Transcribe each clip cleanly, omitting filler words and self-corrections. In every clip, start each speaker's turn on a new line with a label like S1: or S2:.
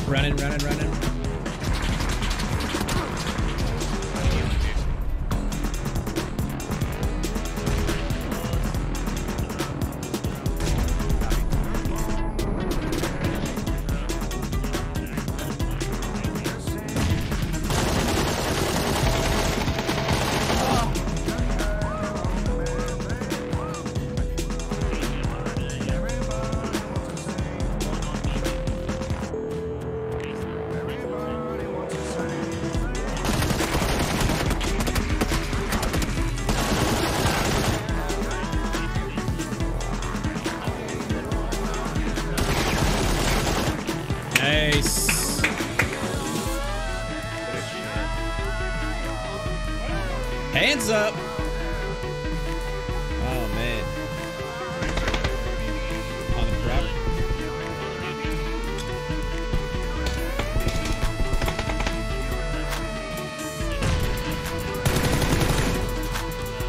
S1: Running, running, running. Nice. Hands up. Oh man. On the prop.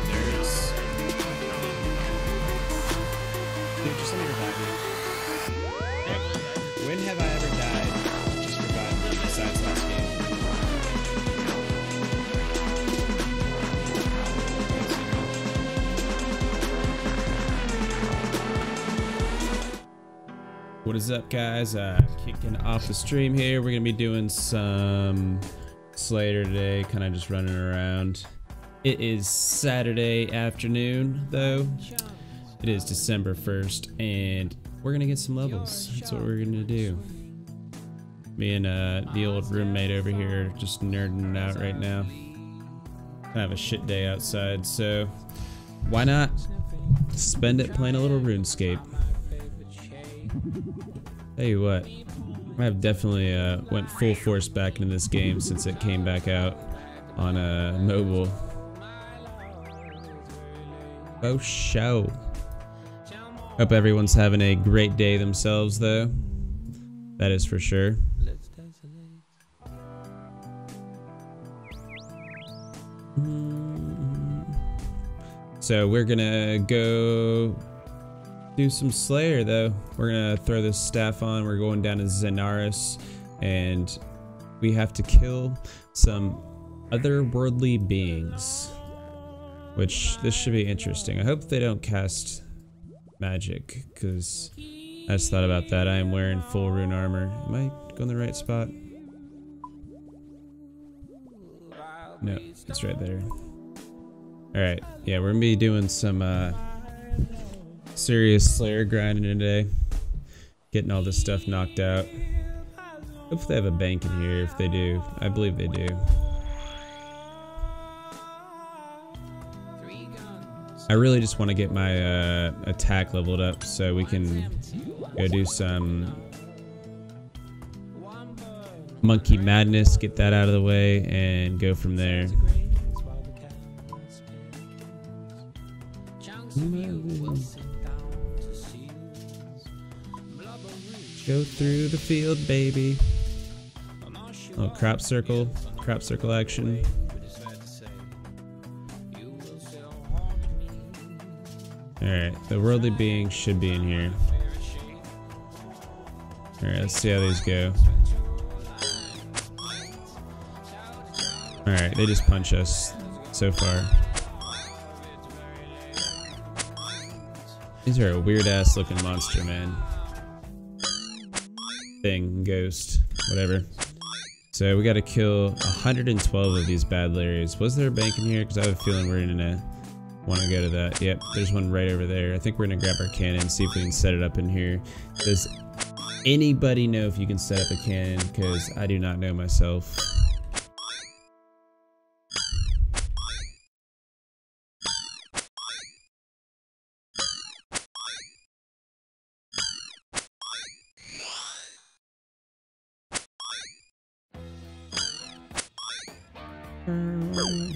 S1: There's. Dude, just let me revive you. Look, when have I ever died? Just revive me besides last game. What is up, guys? Kicking off the stream here. We're gonna be doing some Slayer today, kind of just running around. It is Saturday afternoon, though. It is December 1st, and we're gonna get some levels. That's what we're gonna do. Me and the old roommate over here just nerding out right now. Kind of a shit day outside, so why not spend it playing a little RuneScape? Tell you what, I've definitely went full force back into this game since it came back out on mobile. Oh, show. Hope everyone's having a great day themselves, though. That is for sure. So we're gonna go do some Slayer, though. We're gonna throw this staff on. We're going down to Zenaris, and we have to kill some otherworldly beings, which this should be interesting. I hope they don't cast magic, because I just thought about that. I am wearing full rune armor. Am I going the right spot? No, it's right there. Alright, yeah, we're gonna be doing some serious Slayer grinding today. Getting all this stuff knocked out. Hope they have a bank in here. If they do, I believe they do. I really just want to get my attack leveled up so we can go do some monkey madness, get that out of the way, and go from there. Go through the field, baby. Oh, crop circle action. Alright, the worldly being should be in here. Alright, let's see how these go. Alright, they just punch us so far. These are a weird ass looking monster, man. Thing, ghost, whatever. So we gotta kill 112 of these bad Larrys. Was there a bank in here? Because I have a feeling we're gonna want to go to that. Yep, there's one right over there. I think we're gonna grab our cannon, see if we can set it up in here. Does anybody know if you can set up a cannon? Because I do not know myself.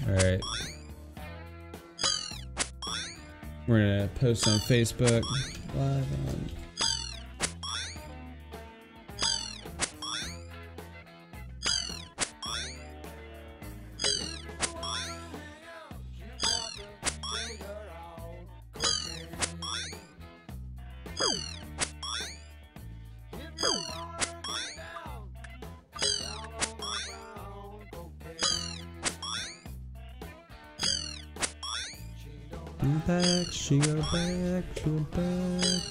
S1: Alright. We're gonna post on Facebook. Live on. I'm back, she go back, she go back.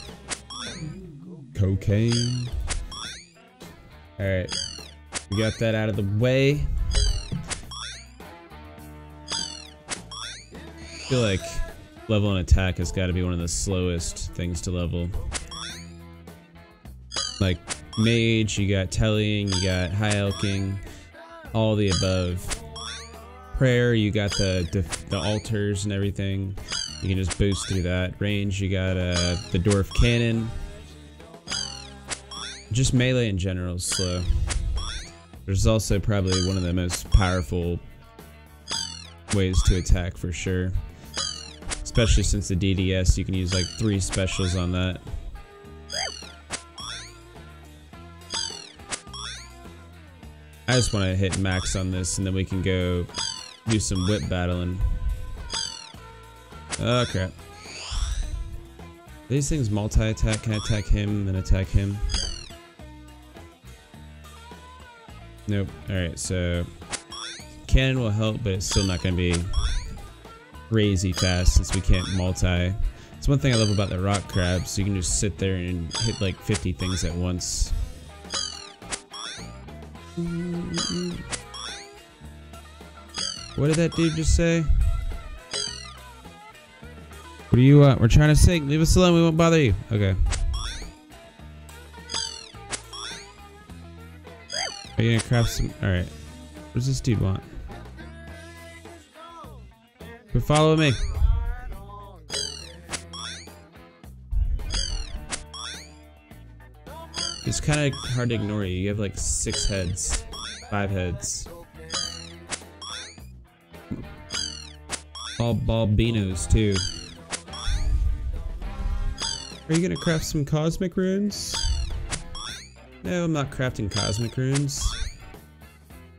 S1: Cocaine. Alright. We got that out of the way. I feel like level and attack has got to be one of the slowest things to level. Like mage, you got tellying, you got high elking, all the above. Prayer, you got the altars and everything. You can just boost through that. Range, you got the dwarf cannon. Just melee in general is slow. There's also probably one of the most powerful ways to attack for sure. Especially since the DDS, you can use like 3 specials on that. I just want to hit max on this and then we can go do some whip battling. Oh crap. These things multi-attack. Can I attack him and attack him? Nope. Alright, so cannon will help, but it's still not going to be crazy fast since we can't multi. It's one thing I love about the rock crabs, so you can just sit there and hit like 50 things at once. What did that dude just say? What do you want? We're trying to sing. Leave us alone. We won't bother you. Okay. Are you gonna craft some? Alright. What does this dude want? But follow me. It's kind of hard to ignore you. You have like 6 heads. 5 heads. All balbinos too. Are you gonna craft some cosmic runes? No, I'm not crafting cosmic runes.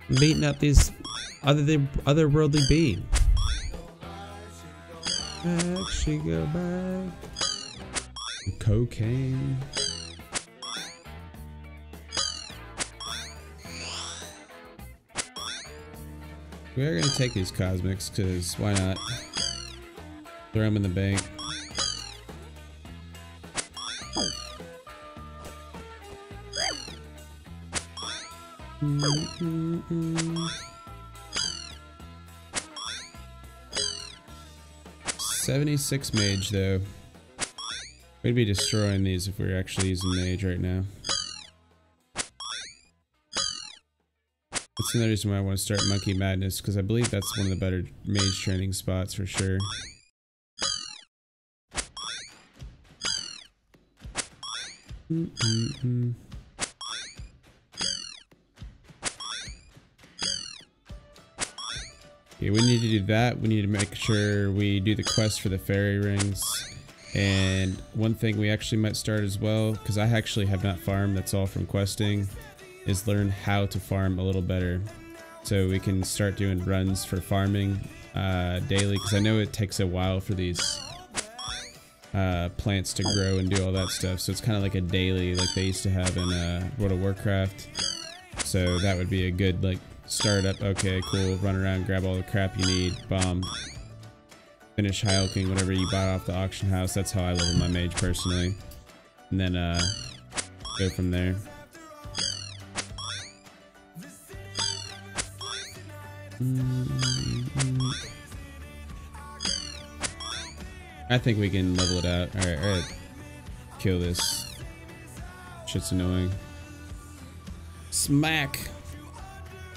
S1: I'm beating up these otherworldly being. Back, she go back. Cocaine. We are gonna take these cosmics, cause why not? Throw them in the bank. Mm-mm-mm. 76 mage though. We'd be destroying these if we were actually using mage right now. That's another reason why I want to start Monkey Madness, because I believe that's one of the better mage training spots for sure. Mm-mm-mm. Okay, we need to do that. We need to make sure we do the quest for the fairy rings. And one thing we actually might start as well, because I actually have not farmed, that's all from questing, is learn how to farm a little better. So we can start doing runs for farming daily, because I know it takes a while for these plants to grow and do all that stuff. So it's kind of like a daily, like they used to have in World of Warcraft. So that would be a good like start up. Okay, cool. Run around, grab all the crap you need. Bomb. Finish high elking whatever you bought off the auction house. That's how I level my mage personally. And then go from there. I think we can level it out. Alright, alright. Kill this. Shit's annoying. Smack!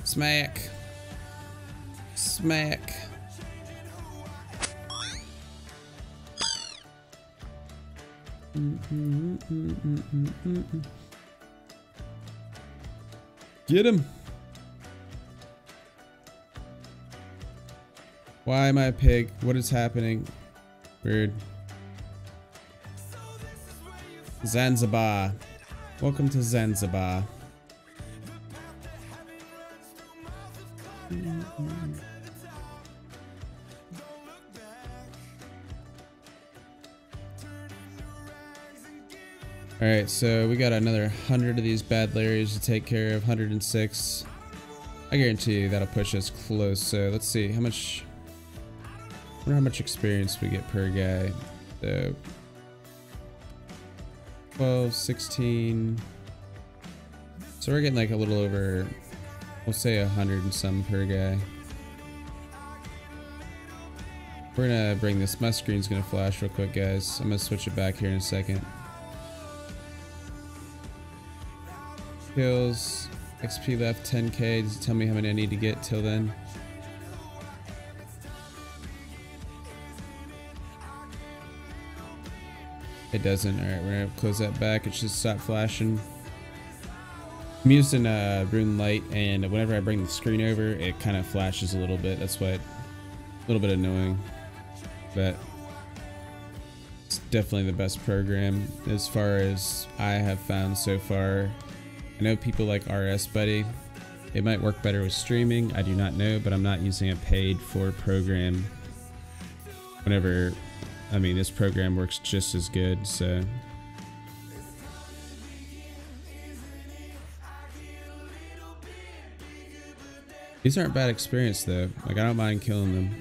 S1: Smack! Smack! Get him! Why am I a pig? What is happening? Weird. Zanzibar. Welcome to Zanzibar. Alright, so we got another 100 of these bad Larrys to take care of. 106. I guarantee you that'll push us close. So let's see how much wonder how much experience we get per guy. So 12, 16. So we're getting like a little over, we'll say 100 and some per guy. We're gonna bring this, my screen's gonna flash real quick, guys. I'm gonna switch it back here in a second. Kills, XP left 10k. Does it tell me how many I need to get till then? It doesn't. Alright, we're gonna close that back. It should stop flashing. I'm using Rune Light, and whenever I bring the screen over, it kind of flashes a little bit. That's why a little bit annoying. But it's definitely the best program as far as I have found so far. I know people like RS Buddy. It might work better with streaming. I do not know, but I'm not using a paid for program. Whenever, I mean, this program works just as good, so. These aren't bad experience though. Like, I don't mind killing them.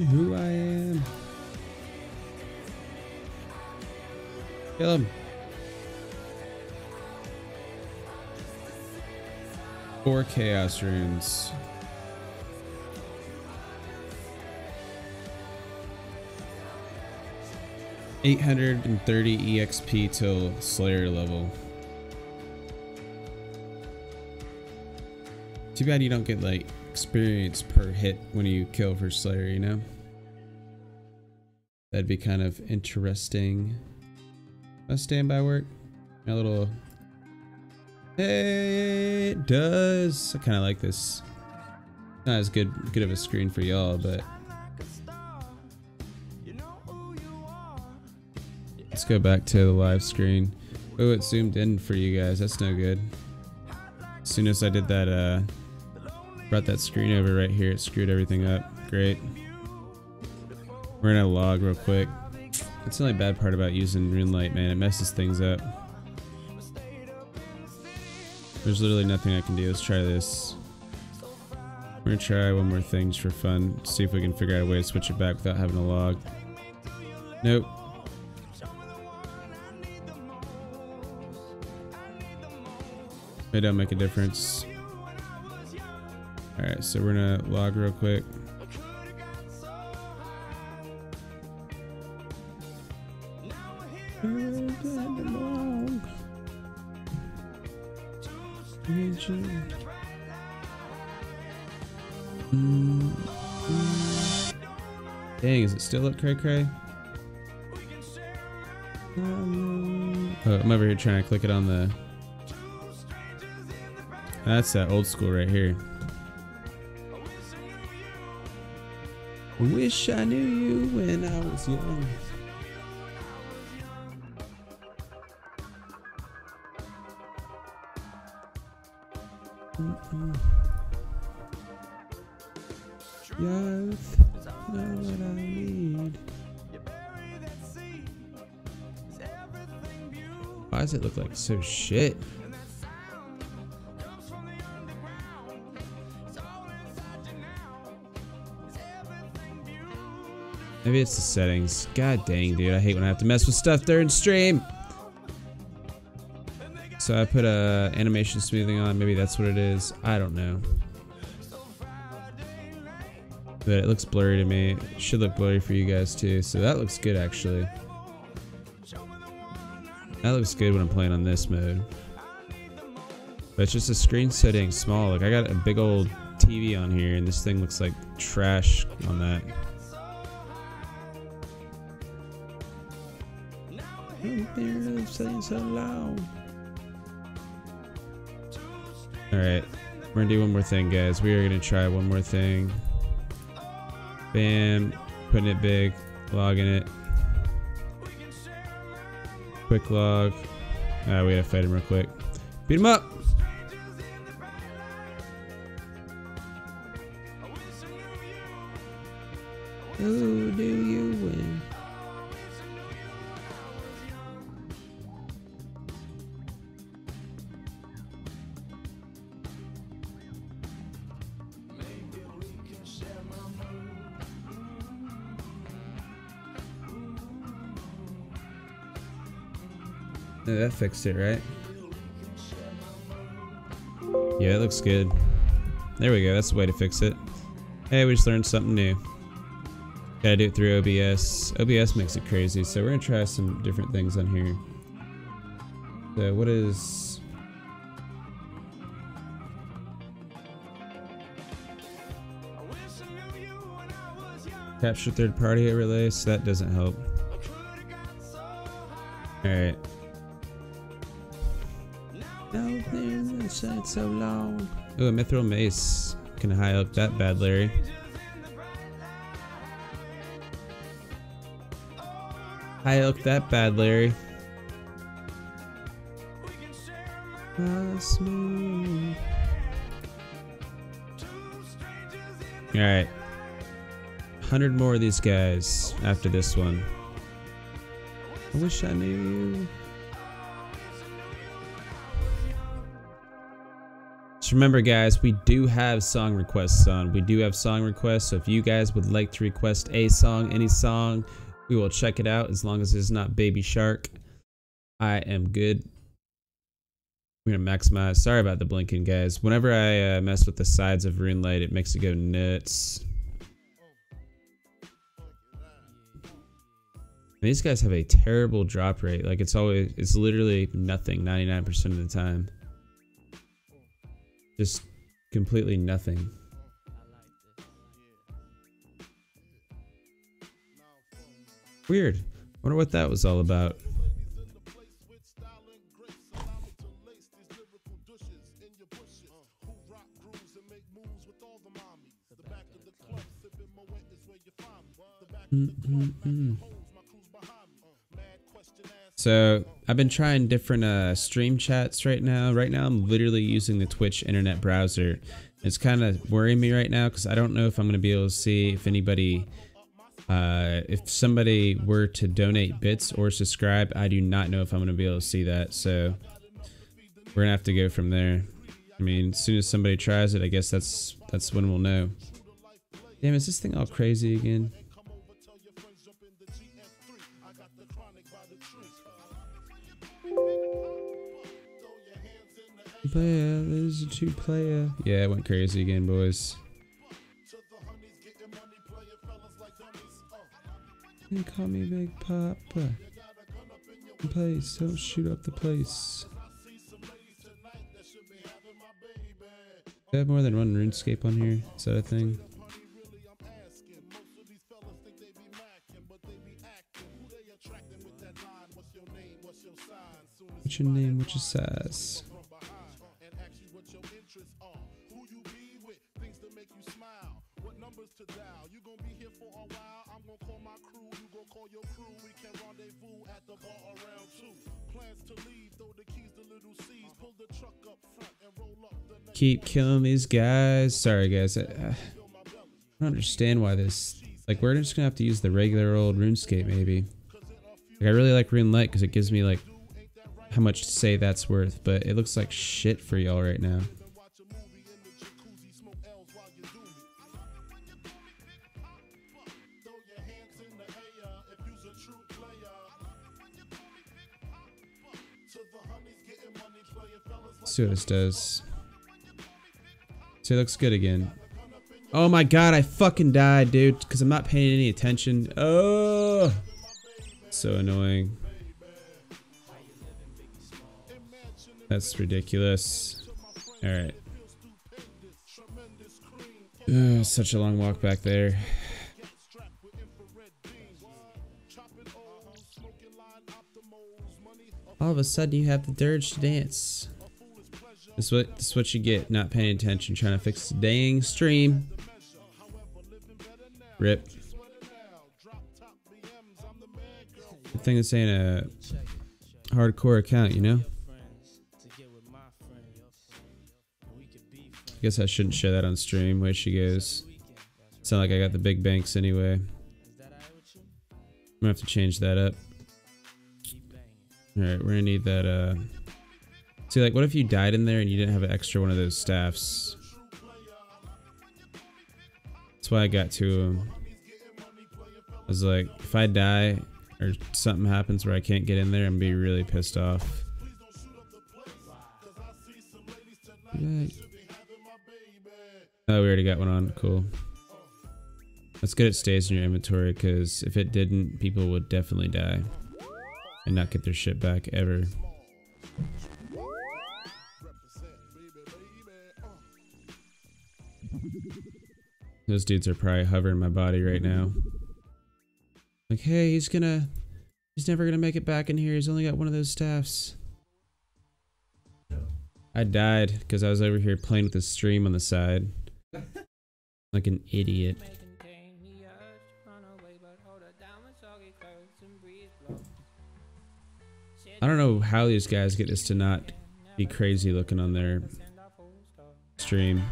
S1: Who I am. Kill him. 4 chaos runes. $830 EXP till Slayer level. Too bad you don't get like experience per hit when you kill for Slayer, you know? That'd be kind of interesting. Does standby work? A little. Hey, it does. I kind of like this. Not as good of a screen for y'all, but let's go back to the live screen. Oh, it zoomed in for you guys. That's no good. As soon as I did that, brought that screen over right here, it screwed everything up. Great. We're gonna log real quick. That's the only bad part about using Rune Light, man. It messes things up. There's literally nothing I can do. Let's try this. We're gonna try one more thing just for fun. See if we can figure out a way to switch it back without having to log. Nope. It don't make a difference. Alright, so we're gonna log real quick. Dang, is it still up, cray cray? Oh, I'm over here trying to click it on the. That's that old school right here. Wish I knew you when I was young. Youth, know what I need. Why does it look like so shit? Maybe it's the settings. God dang, dude. I hate when I have to mess with stuff during stream. So I put animation smoothing on. Maybe that's what it is. I don't know. But it looks blurry to me. It should look blurry for you guys too. So that looks good actually. That looks good when I'm playing on this mode. But it's just the screen setting small. Like I got a big old TV on here and this thing looks like trash on that. Alright, we're gonna do one more thing, guys. We are gonna try one more thing. Bam, putting it big, logging it. Quick log. We gotta fight him real quick. Beat him up! Who do you win? That fixed it, right? Yeah, it looks good. There we go, that's the way to fix it. Hey, we just learned something new. Gotta do it through OBS. OBS makes it crazy, so we're gonna try some different things on here. So what is... Capture third party relay, so that doesn't help. Alright. No, so long. Oh, a mithril mace. Can high up that bad Larry. High up that bad Larry. Alright. 100 more of these guys after this one. I wish I knew you. Just remember guys, we do have song requests on. We do have song requests, so if you guys would like to request a song, any song, we will check it out as long as it's not Baby Shark. I am good. We're gonna maximize. Sorry about the blinking guys. Whenever I mess with the sides of RuneLite, it makes it go nuts. These guys have a terrible drop rate. Like it's literally nothing 99% of the time. Just completely nothing. Weird. Wonder what that was all about. So I've been trying different stream chats right now. Right now I'm literally using the Twitch internet browser. It's kind of worrying me right now because I don't know if I'm going to be able to see if anybody, if somebody were to donate bits or subscribe. I do not know if I'm going to be able to see that. So we're going to have to go from there. I mean, as soon as somebody tries it, I guess that's when we'll know. Damn, is this thing all crazy again? Player, there's a 2-player. Yeah, it went crazy again, boys. You call me Big Papa. Place, don't shoot up the place. Do I have more than one RuneScape on here? Is that a thing? What's your name? What's your size? Keep killing these guys. Sorry guys, I don't understand why this, like, we're just gonna have to use the regular old RuneScape maybe. Like, I really like RuneLite because it gives me like how much to say that's worth, but it looks like shit for y'all right now. Let's see what this does. So it looks good again. Oh my god, I fucking died, dude, because I'm not paying any attention. Oh, so annoying. That's ridiculous. Alright. Such a long walk back there. All of a sudden you have the dirge to dance. This is what you get, not paying attention, trying to fix the dang stream. Rip. Good thing this ain't a hardcore account, you know? I guess I shouldn't share that on stream. Where she goes. Sound like I got the big banks anyway. I'm gonna have to change that up. Alright, we're gonna need that, see, like, what if you died in there and you didn't have an extra one of those staffs? That's why I got two of them. I was like, if I die or something happens where I can't get in there and be really pissed off. Oh, we already got one on. Cool. That's good it stays in your inventory, because if it didn't, people would definitely die and not get their shit back ever. Those dudes are probably hovering my body right now. Like, hey, he's never gonna make it back in here. He's only got one of those staffs. I died because I was over here playing with the stream on the side. Like an idiot. I don't know how these guys get this to not be crazy looking on their stream.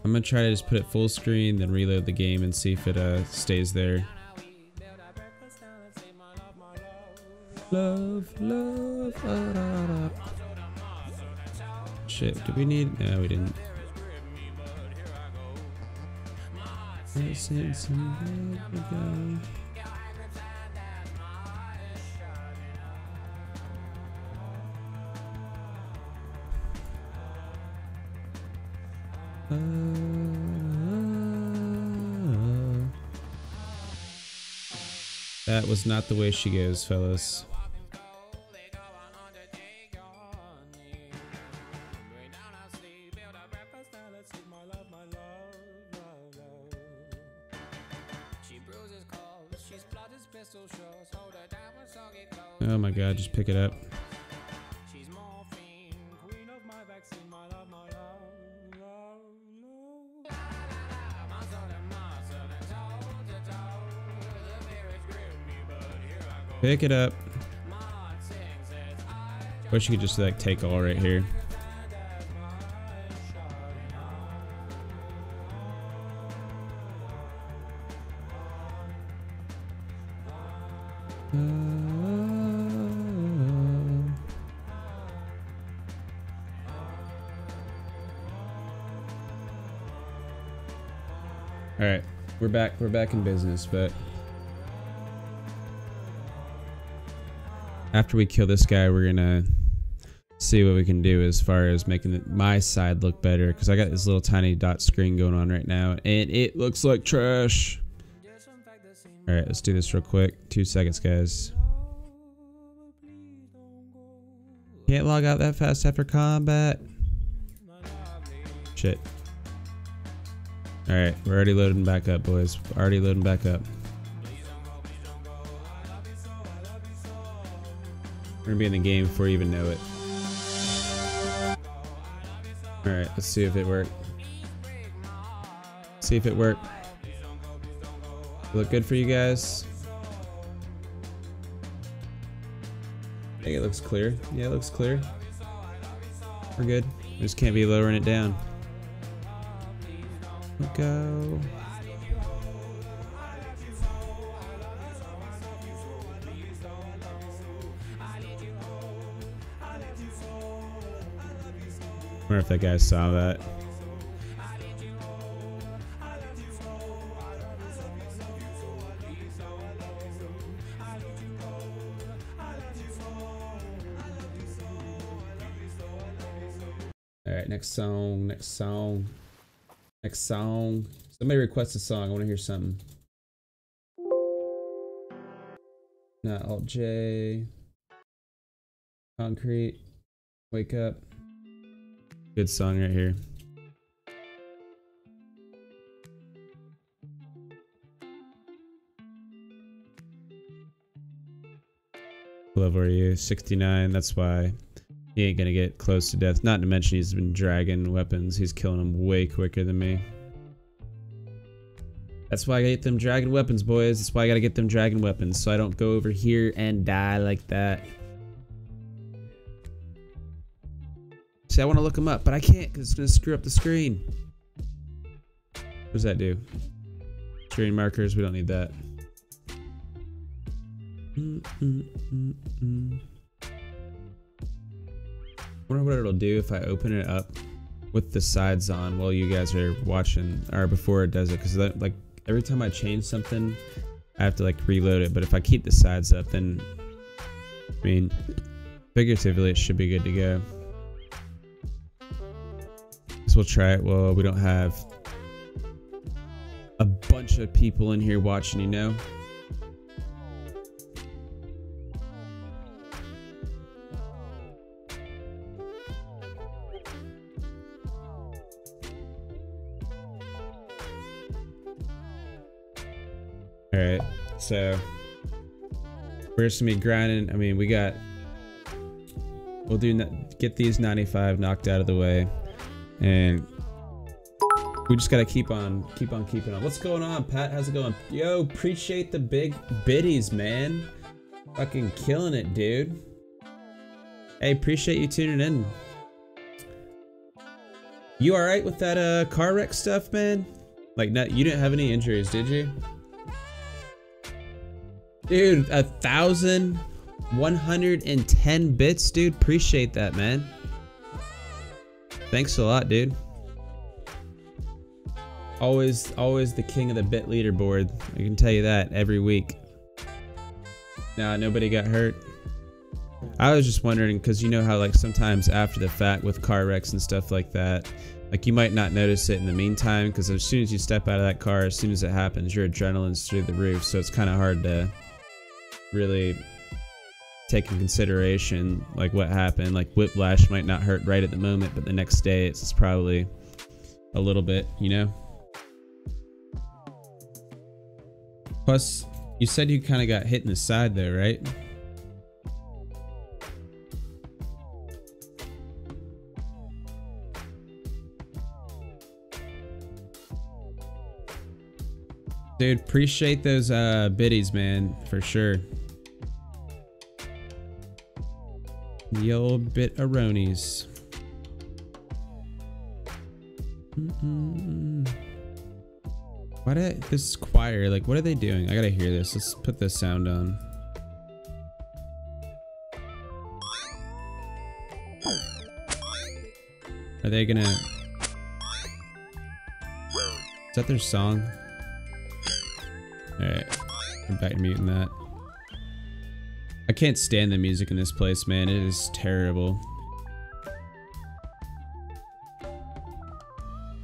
S1: I'm gonna try to just put it full screen, then reload the game and see if it stays there. Love, love, shit, do we need? No, we didn't. That was not the way she goes, fellas. Oh my god, just pick it up. Pick it up. Wish you could just like take all right here. All right, we're back in business, but after we kill this guy, we're gonna see what we can do as far as making my side look better, because I got this little tiny dot screen going on right now and it looks like trash. All right, let's do this real quick. 2 seconds, guys. Can't log out that fast after combat. Shit. All right, we're already loading back up, boys. Already loading back up. We're gonna be in the game before you even know it. Alright, let's see if it worked. See if it worked. Look good for you guys? I think it looks clear. Yeah, it looks clear. We're good. We just can't be lowering it down. Go. I wonder if that guy saw that. All right, next song. Somebody request a song. I want to hear something. Not Alt J. Concrete. Wake Up. Good song right here. Love where you 69. That's why he ain't gonna get close to death. Not to mention he's been dragging weapons. He's killing them way quicker than me. That's why I gotta get them dragon weapons, boys. That's why I gotta get them dragon weapons, so I don't go over here and die like that. See, I want to look them up, but I can't because it's going to screw up the screen. What does that do? Screen markers, we don't need that. Wonder what it'll do if I open it up with the sides on while you guys are watching, or before it does it, because like every time I change something, I have to like reload it. But if I keep the sides up, then I mean, figuratively, it should be good to go. So we'll try it. Well, we don't have a bunch of people in here watching, you know. All right, so we're just gonna be grinding. I mean, we'll get these 95 knocked out of the way, and we just gotta keep on keeping on. What's going on, Pat? How's it going? Yo, appreciate the big biddies, man. Fucking killing it, dude. Hey, appreciate you tuning in. You all right with that car wreck stuff, man? Like, you didn't have any injuries, did you? Dude, 1,110 bits, dude. Appreciate that, man. Thanks a lot, dude. Always the king of the bit leaderboard. I can tell you that every week. Nah, nobody got hurt. I was just wondering, because you know how like sometimes after the fact with car wrecks and stuff like that, like you might not notice it in the meantime, because as soon as you step out of that car, as soon as it happens, your adrenaline's through the roof. So it's kind of hard to really take in consideration like what happened. Like whiplash might not hurt right at the moment, but the next day it's probably a little bit, you know. Plus, you said you kind of got hit in the side though, right? Dude, appreciate those biddies, man, for sure. The old bit-a-ronies. This choir, like, what are they doing? I gotta hear this. Let's put this sound on. Are they gonna... Is that their song? Alright, I'm back to muting that. I can't stand the music in this place, man. It is terrible.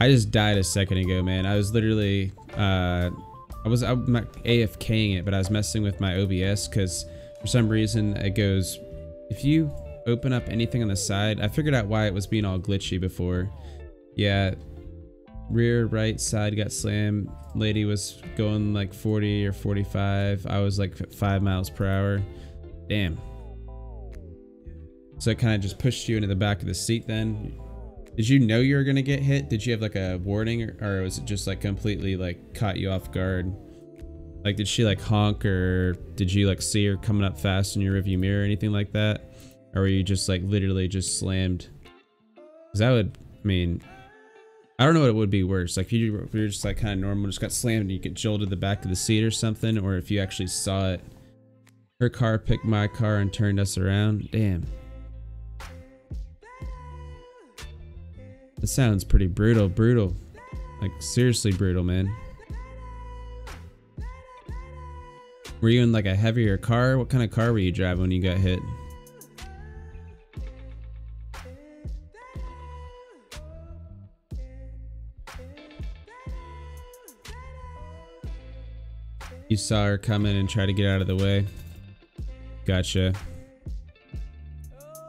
S1: I just died a second ago, man. I was literally, I'm not AFKing it, but I was messing with my OBS because for some reason it goes, if you open up anything on the side, I figured out why it was being all glitchy before. Yeah, rear right side got slammed. Lady was going like 40 or 45. I was like 5 miles per hour. Damn. So it kind of just pushed you into the back of the seat then. Did you know you were gonna get hit? Did you have like a warning, or was it just like completely like caught you off guard? Like did she like honk, or did you like see her coming up fast in your rearview mirror or anything like that? Or were you just like literally just slammed? Because that would, I mean, I don't know what it would be worse. Like if you're just like kind of normal, just got slammed and you get jolted the back of the seat or something, or if you actually saw it. Her car picked my car and turned us around. Damn. That sounds pretty brutal. Like seriously brutal, man. Were you in like a heavier car? What kind of car were you driving when you got hit? You saw her coming and try to get out of the way. Gotcha.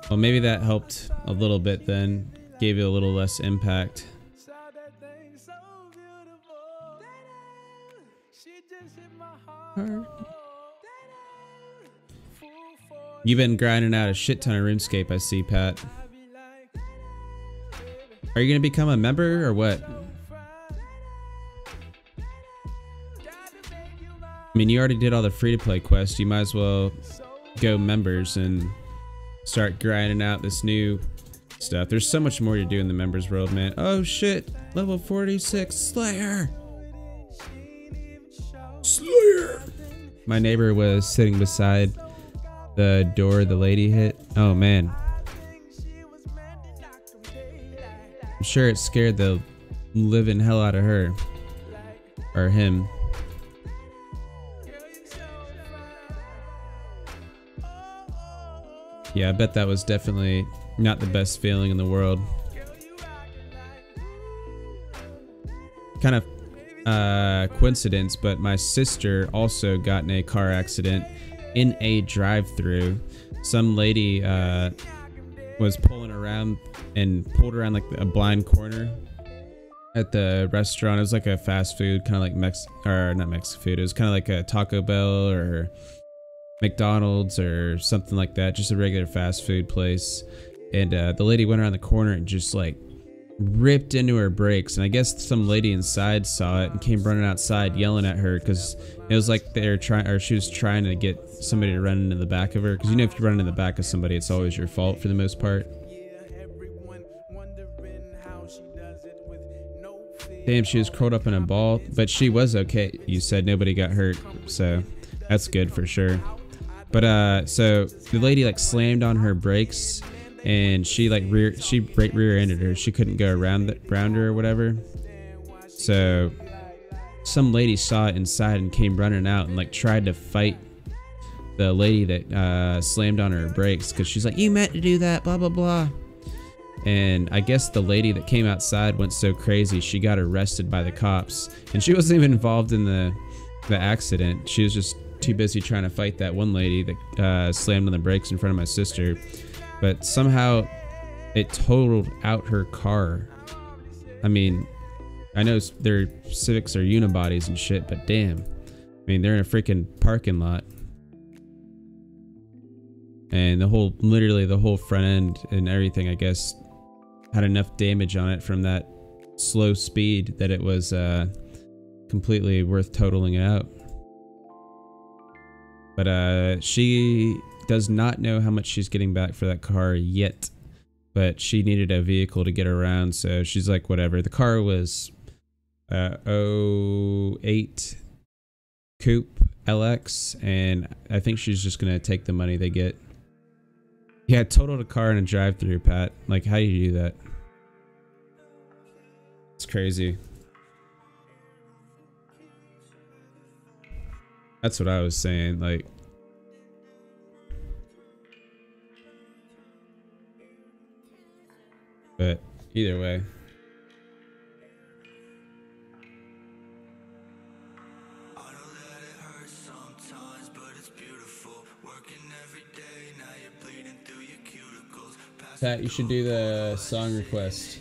S1: Well, maybe that helped a little bit then. Gave you a little less impact. You've been grinding out a shit ton of RuneScape, I see, Pat. Are you gonna become a member or what? I mean, you already did all the free-to-play quests. You might as well go members and start grinding out this new stuff. There's so much more to do in the members world, man. Oh shit, level 46 Slayer. My neighbor was sitting beside the door the lady hit. Oh man, I'm sure it scared the living hell out of her or him. Yeah, I bet that was definitely not the best feeling in the world. Kind of coincidence, but my sister also got in a car accident in a drive-through. Some lady was pulling around and pulled around like a blind corner at the restaurant. It was like a fast food, kind of like not Mexican food. It was kind of like a Taco Bell or McDonald's or something like that, just a regular fast food place. And the lady went around the corner and just like ripped into her brakes, and I guess some lady inside saw it and came running outside yelling at her because it was like they were trying, or she was trying to get somebody to run into the back of her, because you know if you run into the back of somebody it's always your fault for the most part. Damn, she was curled up in a ball, but she was okay. You said nobody got hurt, so that's good for sure. But so the lady like slammed on her brakes, and she like rear-ended her. She couldn't go around her or whatever. So some lady saw it inside and came running out and like tried to fight the lady that slammed on her brakes, because she's like, you meant to do that, blah blah blah. And I guess the lady that came outside went so crazy she got arrested by the cops, and she wasn't even involved in the accident. She was just too busy trying to fight that one lady that slammed on the brakes in front of my sister. But somehow it totaled out her car. I mean, I know their Civics are unibodies and shit, but damn. I mean, they're in a freaking parking lot. And literally the whole front end and everything, I guess, had enough damage on it from that slow speed that it was completely worth totaling it out. But she does not know how much she's getting back for that car yet, but she needed a vehicle to get around, so she's like, whatever. The car was 08 Coupe LX, and I think she's just gonna take the money they get. Yeah, totaled a car in a drive-through, Pat. Like, how do you do that? It's crazy. That's what I was saying, like. But either way. Pat, you should do the song request.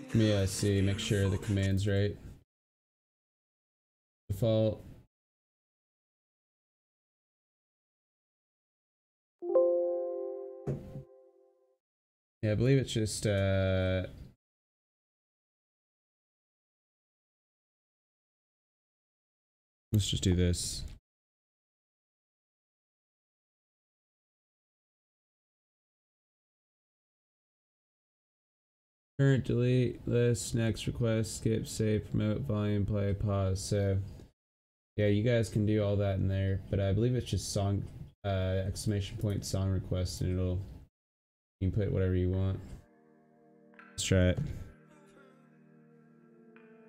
S1: Let me see, make sure the command's right. Default. Yeah, I believe it's just let's just do this. Current, delete, list, next, request, skip, save, promote, volume, play, pause. So yeah, you guys can do all that in there, but I believe it's just song exclamation point song request, and you can put whatever you want. Let's try it.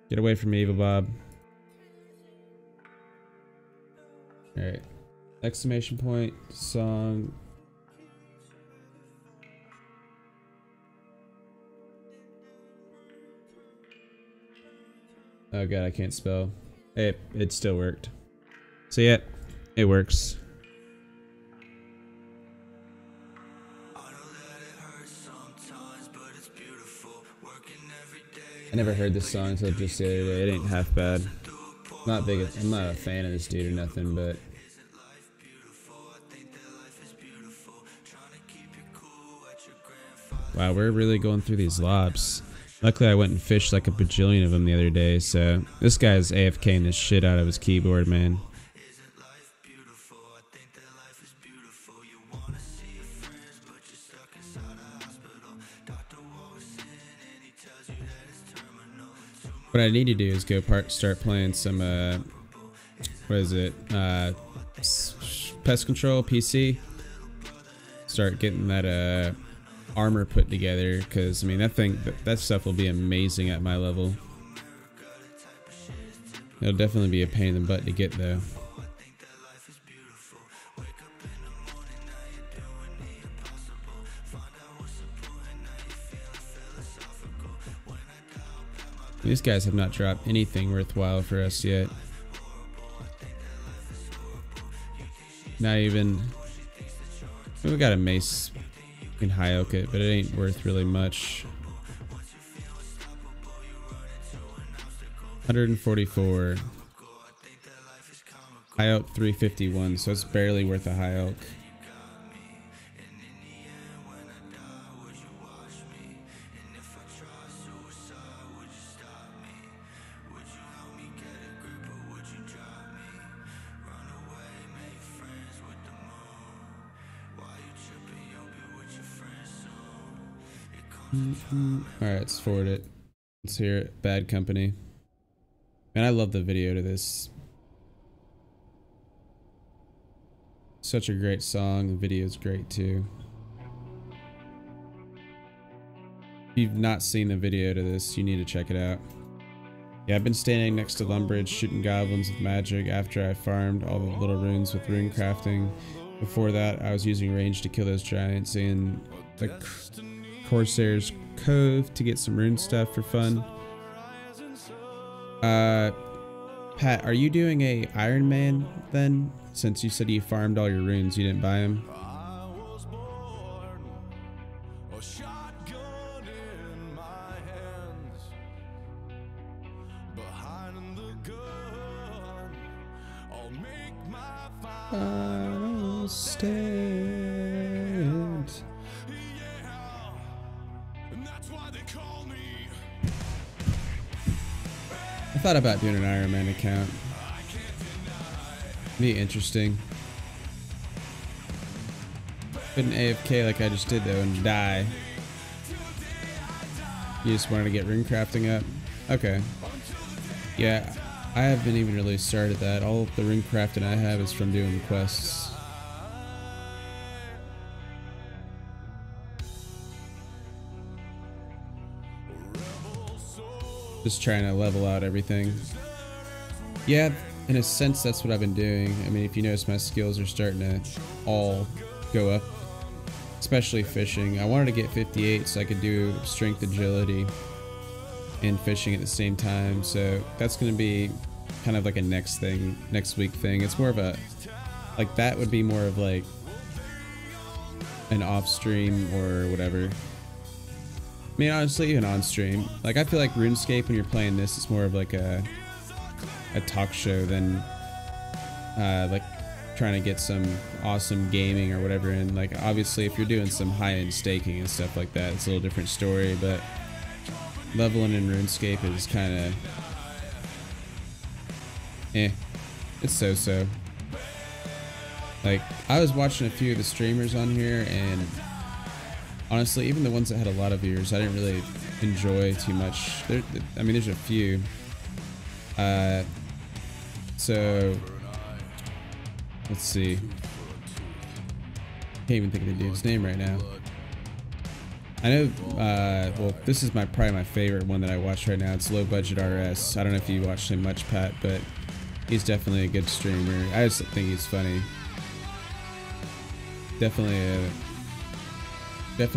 S1: Get away from me, Evil Bob. Alright. Exclamation point, song. Oh god, I can't spell. Hey, it still worked. So yeah, it works. I never heard this song until just the other day. It ain't half bad. I'm not a fan of this dude or nothing, but wow, we're really going through these lobs. Luckily, I went and fished like a bajillion of them the other day, so this guy's AFKing the shit out of his keyboard, man. What I need to do is go start playing some, what is it, Pest Control PC. Start getting that, armor put together, because I mean that stuff will be amazing at my level. It'll definitely be a pain in the butt to get though. These guys have not dropped anything worthwhile for us yet. Not even. We got a mace. We can high oak it, but it ain't worth really much. 144. High oak 351, so it's barely worth a high oak. Alright, let's forward it. Let's hear it. Bad Company. Man, I love the video to this. Such a great song. The video is great too. If you've not seen the video to this, you need to check it out. Yeah, I've been standing next to Lumbridge shooting goblins with magic after I farmed all the little runes with rune crafting. Before that, I was using range to kill those giants in the Corsair's Cove to get some rune stuff for fun. Pat, are you doing a Iron Man then? Since you said you farmed all your runes, you didn't buy them? I'll stand. I thought about doing an Iron Man account. Be interesting. Couldn't AFK like I just did though and die. You just wanted to get rune crafting up? Okay. Yeah, I haven't even really started that. All the rune crafting I have is from doing quests. Just trying to level out everything. Yeah, in a sense that's what I've been doing. I mean, if you notice, my skills are starting to all go up, especially fishing. I wanted to get 58 so I could do strength, agility, and fishing at the same time. So that's going to be kind of like a next week thing. It's more of a, like, that would be more of like an off stream or whatever. I mean, honestly, even on stream. Like, I feel like RuneScape, when you're playing this, it's more of like a talk show than like trying to get some awesome gaming or whatever. And like, obviously, if you're doing some high-end staking and stuff like that, it's a little different story. But leveling in RuneScape is kind of it's so-so. Like, I was watching a few of the streamers on here, and honestly, even the ones that had a lot of viewers, I didn't really enjoy too much. I mean, there's a few. So let's see. Can't even think of the dude's name right now. I know. Well, this is probably my favorite one that I watch right now. It's Low Budget RS. I don't know if you watched him much, Pat, but he's definitely a good streamer. I just think he's funny. Definitely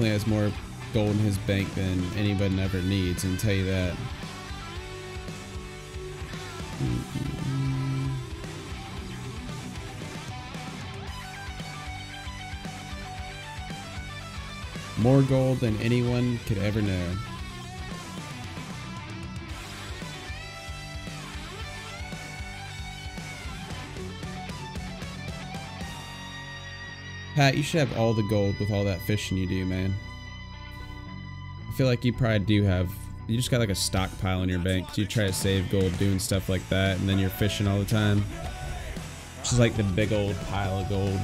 S1: has more gold in his bank than anybody ever needs, and tell you that. More gold than anyone could ever know. Pat, you should have all the gold with all that fishing you do, man. I feel like you probably do have, you just got like a stockpile in your bank. You try to save gold doing stuff like that, and then you're fishing all the time. Which is like the big old pile of gold.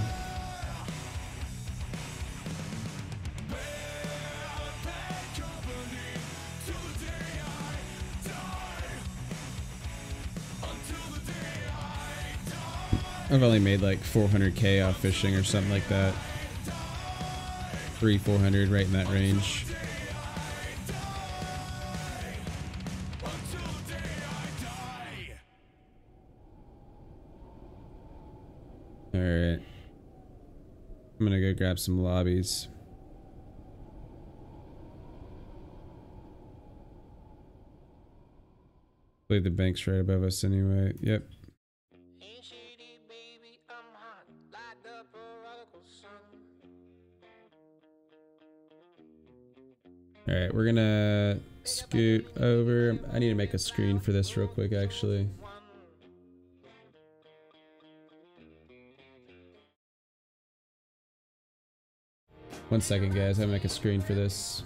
S1: I've only made like 400k off fishing or something like that. 300-400, right in that range. Alright. I'm gonna go grab some lobbies. believe the bank's right above us anyway. Yep. Alright, we're gonna scoot over. I need to make a screen for this real quick, actually. One second, guys. I'm gonna make a screen for this.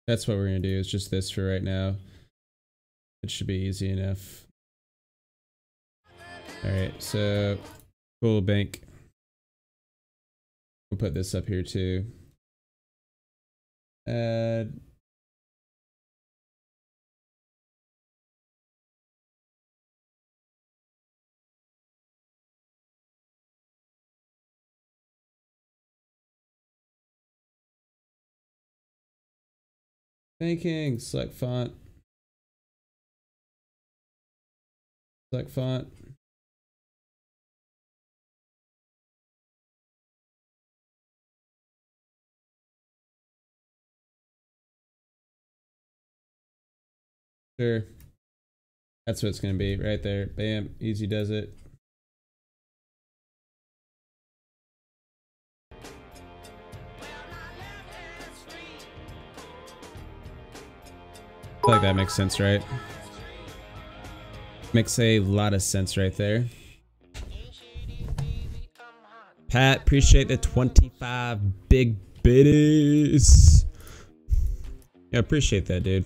S1: That's what we're gonna do, is just this for right now. It should be easy enough. Alright, so full bank. We'll put this up here too. Add. Banking, select font. Select font. Sure. That's what it's gonna be right there. Bam, easy does it. I feel like that makes sense, right? Makes a lot of sense right there. Pat, appreciate the 25 big biddies. Yeah, appreciate that, dude.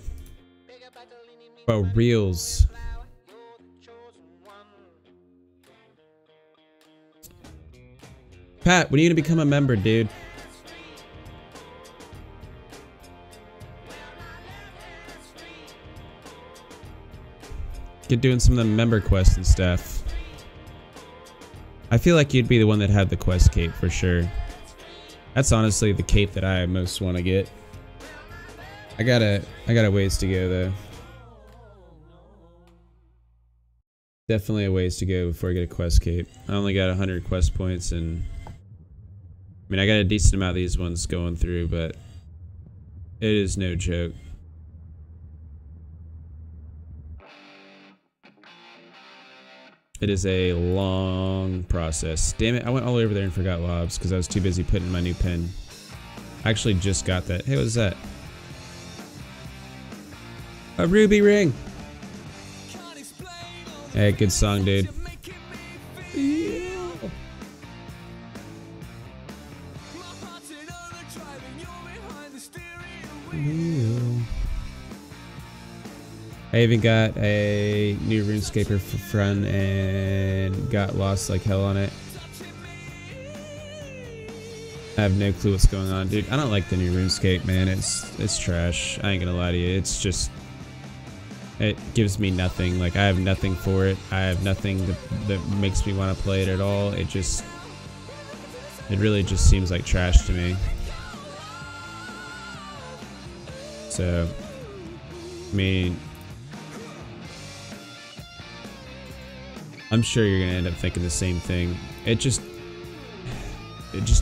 S1: Oh, reels. Pat, when are you gonna become a member, dude? Get doing some of the member quests and stuff. I feel like you'd be the one that had the quest cape for sure. That's honestly the cape that I most want to get. I got a ways to go though. Definitely a ways to go before I get a quest cape. I only got 100 quest points, and I mean I got a decent amount of these ones going through, but it is no joke. It is a long process. Damn it, I went all over there and forgot lobs because I was too busy putting in my new pen. I actually just got that. Hey, what is that? A ruby ring! Hey, good song, dude. Yeah. I even got a new RuneScaper for fun and got lost like hell on it. I have no clue what's going on, dude. I don't like the new RuneScape, man. It's trash. I ain't gonna lie to you. It's just, it gives me nothing. Like, I have nothing for it. I have nothing that makes me want to play it at all. It really just seems like trash to me. So, I mean, I'm sure you're gonna end up thinking the same thing. It's just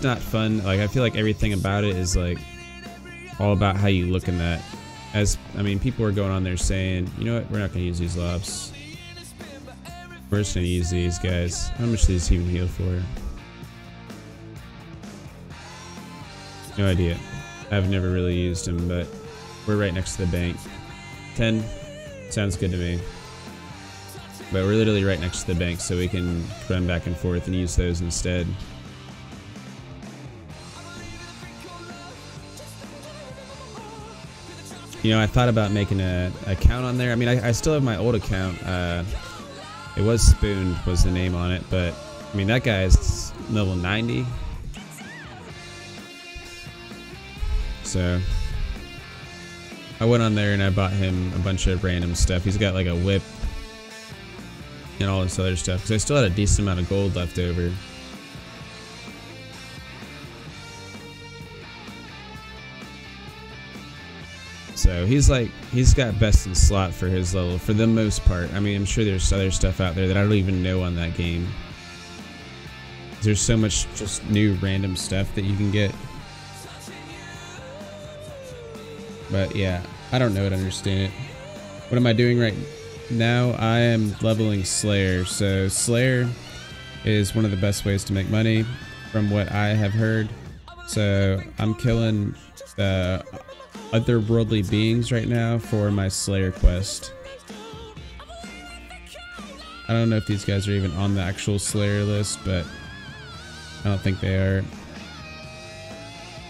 S1: not fun. Like, I feel like everything about it is like all about how you look in that. I mean, people are going on there saying, you know what, we're not gonna use these lobs. We're just gonna use these guys. How much do these even heal for? No idea. I've never really used them, but we're right next to the bank. 10 sounds good to me. But we're literally right next to the bank, so we can run back and forth and use those instead. You know, I thought about making an account on there. I mean, I still have my old account. It was Spooned was the name on it, but I mean, that guy's level 90. So I went on there and I bought him a bunch of random stuff. He's got like a whip and all this other stuff because I still had a decent amount of gold left over. So he's got best in slot for his level for the most part. I mean, I'm sure there's other stuff out there that I don't even know on that game. There's so much just new random stuff that you can get. But yeah, I don't know it, understand it. What am I doing right now? I am leveling Slayer. So Slayer is one of the best ways to make money from what I have heard. So I'm killing otherworldly beings right now for my Slayer quest. I don't know if these guys are even on the actual Slayer list, but I don't think they are.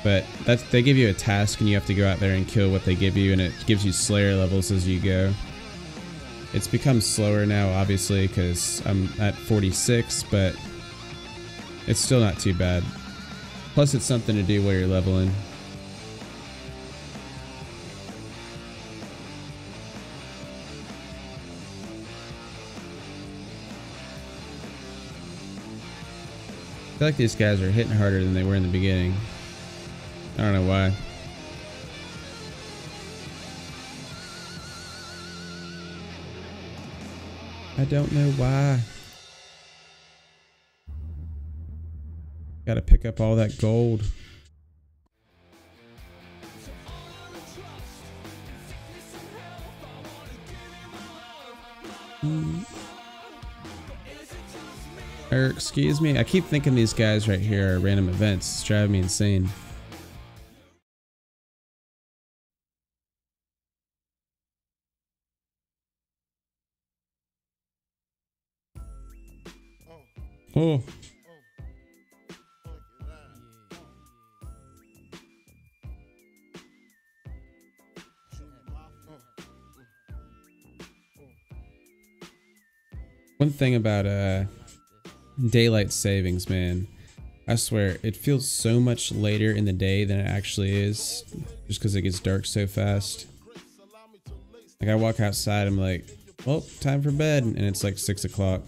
S1: But they give you a task and you have to go out there and kill what they give you, and it gives you Slayer levels as you go. It's become slower now, obviously, because I'm at 46, but it's still not too bad. Plus, it's something to do while you're leveling. I feel like these guys are hitting harder than they were in the beginning. I don't know why. I don't know why. Gotta pick up all that gold. Or, excuse me, I keep thinking these guys right here are random events. It's driving me insane. Oh. One thing about daylight savings, man, I swear it feels so much later in the day than it actually is, just because it gets dark so fast. Like I walk outside, I'm like, well, time for bed, and it's like 6 o'clock.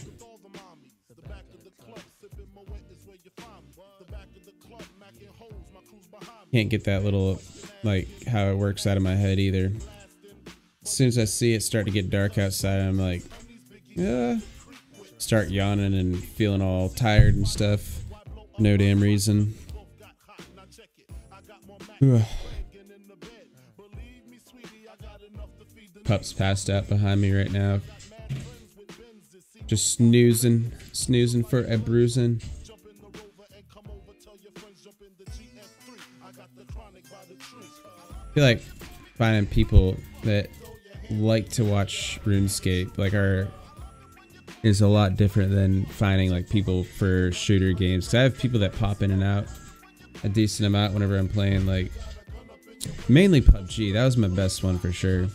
S1: Can't get that little, like, how it works out of my head either. As soon as I see it start to get dark outside, I'm like, yeah. Start yawning and feeling all tired and stuff. No damn reason. Pup's passed out behind me right now. Just snoozing for a bruising. I feel like finding people that like to watch RuneScape is a lot different than finding like people for shooter games. Cause I have people that pop in and out a decent amount whenever I'm playing, like mainly PUBG. That was my best one for sure.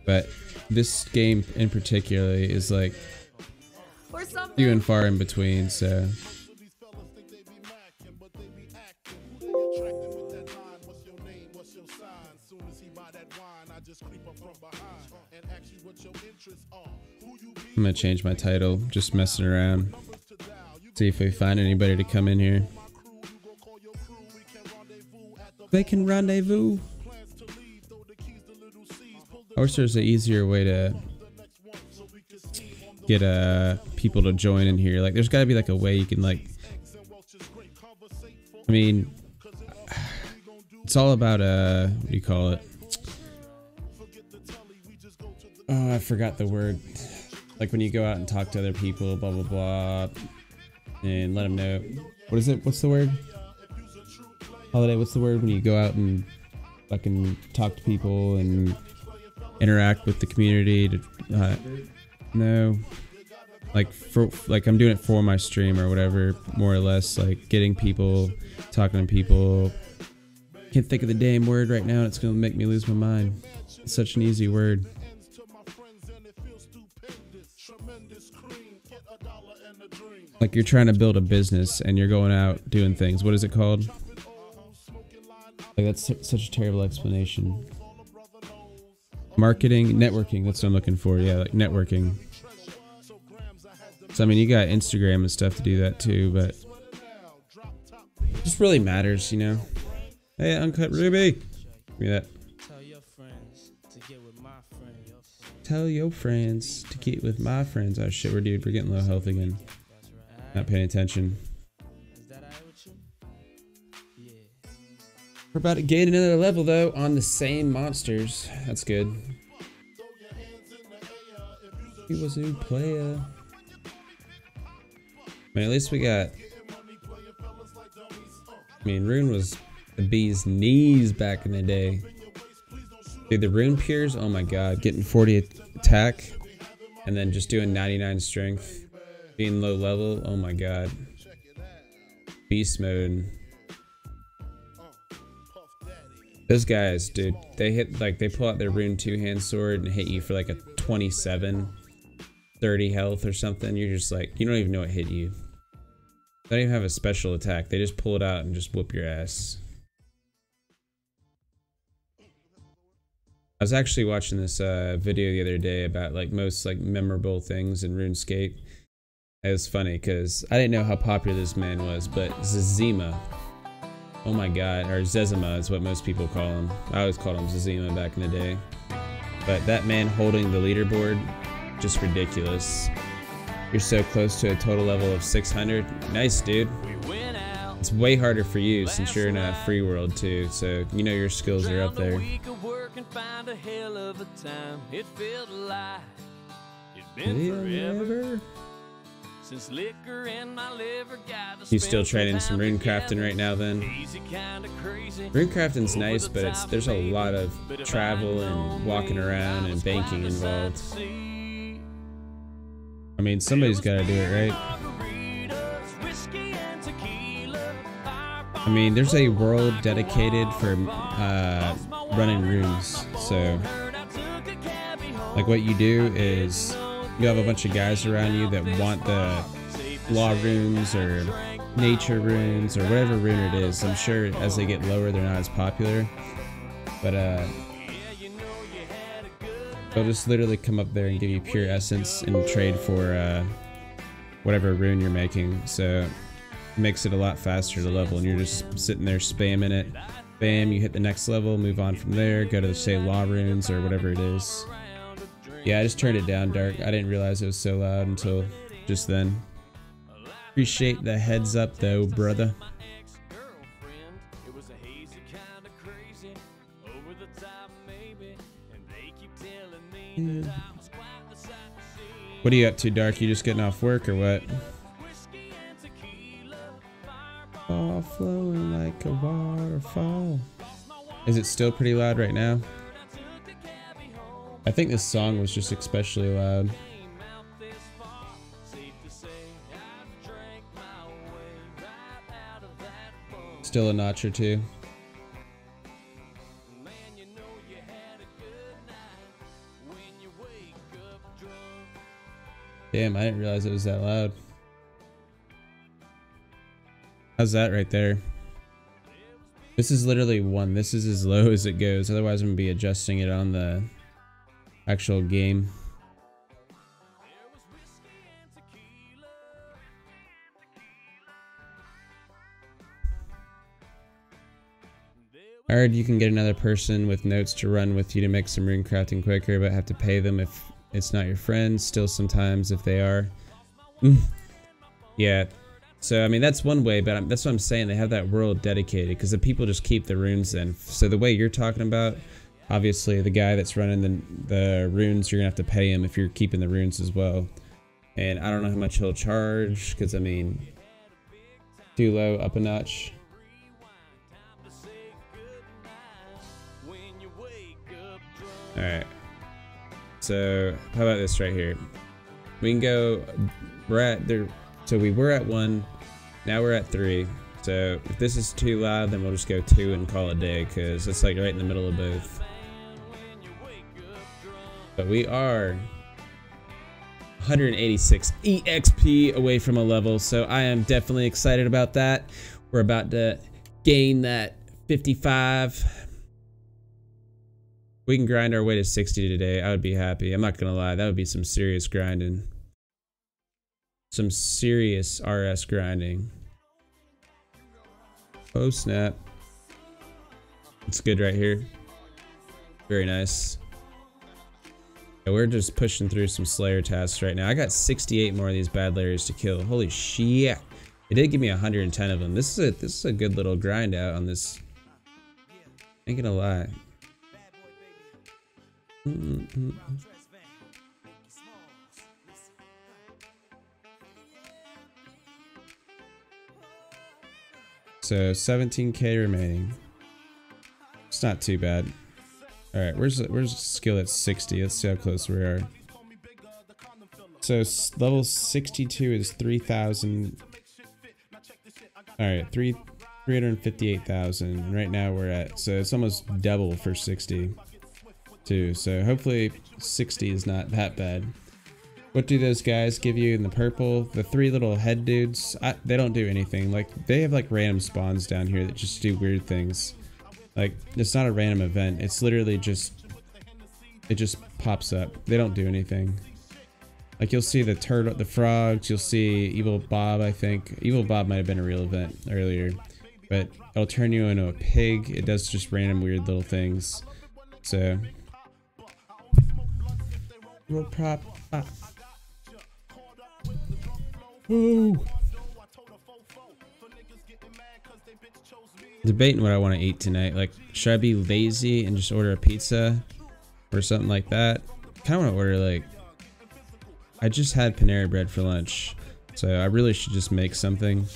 S1: But this game in particular is like few and far in between, so. I'm gonna change my title, just messing around. See if we find anybody to come in here. They can rendezvous. I wish there's an easier way to get people to join in here. Like, there's gotta be like a way you can like. I mean, it's all about what do you call it? Oh, I forgot the word. Like when you go out and talk to other people, blah blah blah, and let them know. What is it? What's the word? Holiday. What's the word when you go out and fucking talk to people and interact with the community? To no, like I'm doing it for my stream or whatever, more or less. Like getting people, talking to people. Can't think of the damn word right now. And it's gonna make me lose my mind. It's such an easy word. Like you're trying to build a business and you're going out doing things. What is it called? Like, that's such a terrible explanation. Marketing, networking, that's what I'm looking for. Yeah, like networking. So I mean, you got Instagram and stuff to do that too, but it just really matters, you know. Hey, Uncut Ruby, give me that. Tell your friends to get with my friends. Tell your friends to get with my friends. Oh shit, we're getting low health again. Not paying attention. We're about to gain another level though on the same monsters. That's good. He was a player. I mean, at least we got. I mean, Rune was the bee's knees back in the day. Dude, the Rune Pures, oh my god, getting 40 attack and then just doing 99 strength, being low level, oh my god. Beast mode. Those guys, dude, they hit, like, they pull out their Rune 2-hand sword and hit you for like a 27, 30 health or something. You're just like, you don't even know what hit you. They don't even have a special attack. They just pull it out and just whoop your ass. I was actually watching this video the other day about like most like memorable things in RuneScape. It was funny because I didn't know how popular this man was, but Zezima. Oh my god, or Zezima is what most people call him. I always called him Zezima back in the day. But that man holding the leaderboard, just ridiculous. You're so close to a total level of 600. Nice, dude. It's way harder for you since you're in a free world too, so you know your skills are up there. You still training some runecrafting right now then? Runecrafting's nice, but there's a lot of travel and walking around and banking involved. I mean, somebody's gotta do it, right? I mean, there's a world dedicated for running runes, so like what you do is you have a bunch of guys around you that want the law runes or nature runes or whatever rune it is. I'm sure as they get lower they're not as popular, but they'll just literally come up there and give you pure essence and trade for whatever rune you're making, so it makes it a lot faster to level, and you're just sitting there spamming it. Bam, you hit the next level, move on from there, go to the, say, law runes or whatever it is. Yeah, I just turned it down, Dark. I didn't realize it was so loud until just then. Appreciate the heads up though, brother. Yeah. What are you up to, Dark? You just getting off work or what? All flowing like a waterfall. Is it still pretty loud right now? I think this song was just especially loud. Still a notch or two. Damn, I didn't realize it was that loud. How's that right there? This is literally 1. This is as low as it goes. Otherwise, I'm gonna be adjusting it on the actual game. I heard you can get another person with notes to run with you to make some rune crafting quicker, but have to pay them if it's not your friend. Still sometimes if they are. Yeah. So, I mean, that's one way, but that's what I'm saying. They have that world dedicated because the people just keep the runes in. So the way you're talking about, obviously the guy that's running the runes, you're going to have to pay him if you're keeping the runes as well. And I don't know how much he'll charge because, I mean, too low, up a notch. Alright. So, how about this right here? We can go, we're at there. So we were at 1, now we're at 3. So if this is too loud, then we'll just go 2 and call it a day, because it's like right in the middle of both. But we are 186 EXP away from a level, so I am definitely excited about that. We're about to gain that 55. We can grind our way to 60 today. I would be happy. I'm not gonna lie. That would be some serious grinding. Some serious RS grinding. Oh snap. It's good right here. Very nice. Yeah, we're just pushing through some Slayer tasks right now. I got 68 more of these bad layers to kill. Holy shit. It did give me 110 of them. This is a good little grind out on this. Ain't gonna lie. So 17k remaining. It's not too bad. All right, where's skill at 60? Let's see how close we are. So level 62 is 3,000. All right, 358,000. And right now we're at, so it's almost double for 60 too. So hopefully 60 is not that bad. What do those guys give you in the purple? The 3 little head dudes, they don't do anything. Like, they have like random spawns down here that just do weird things. Like, it's not a random event. It's literally just, it just pops up. They don't do anything. Like, you'll see the turtle, the frogs, you'll see Evil Bob, I think. Evil Bob might have been a real event earlier. But it'll turn you into a pig. It does just random weird little things. So. Roll prop. Ah. Ooh. Debating what I want to eat tonight. Like, should I be lazy and just order a pizza or something like that? Kind of want to order, like, I just had Panera bread for lunch, so I really should just make something.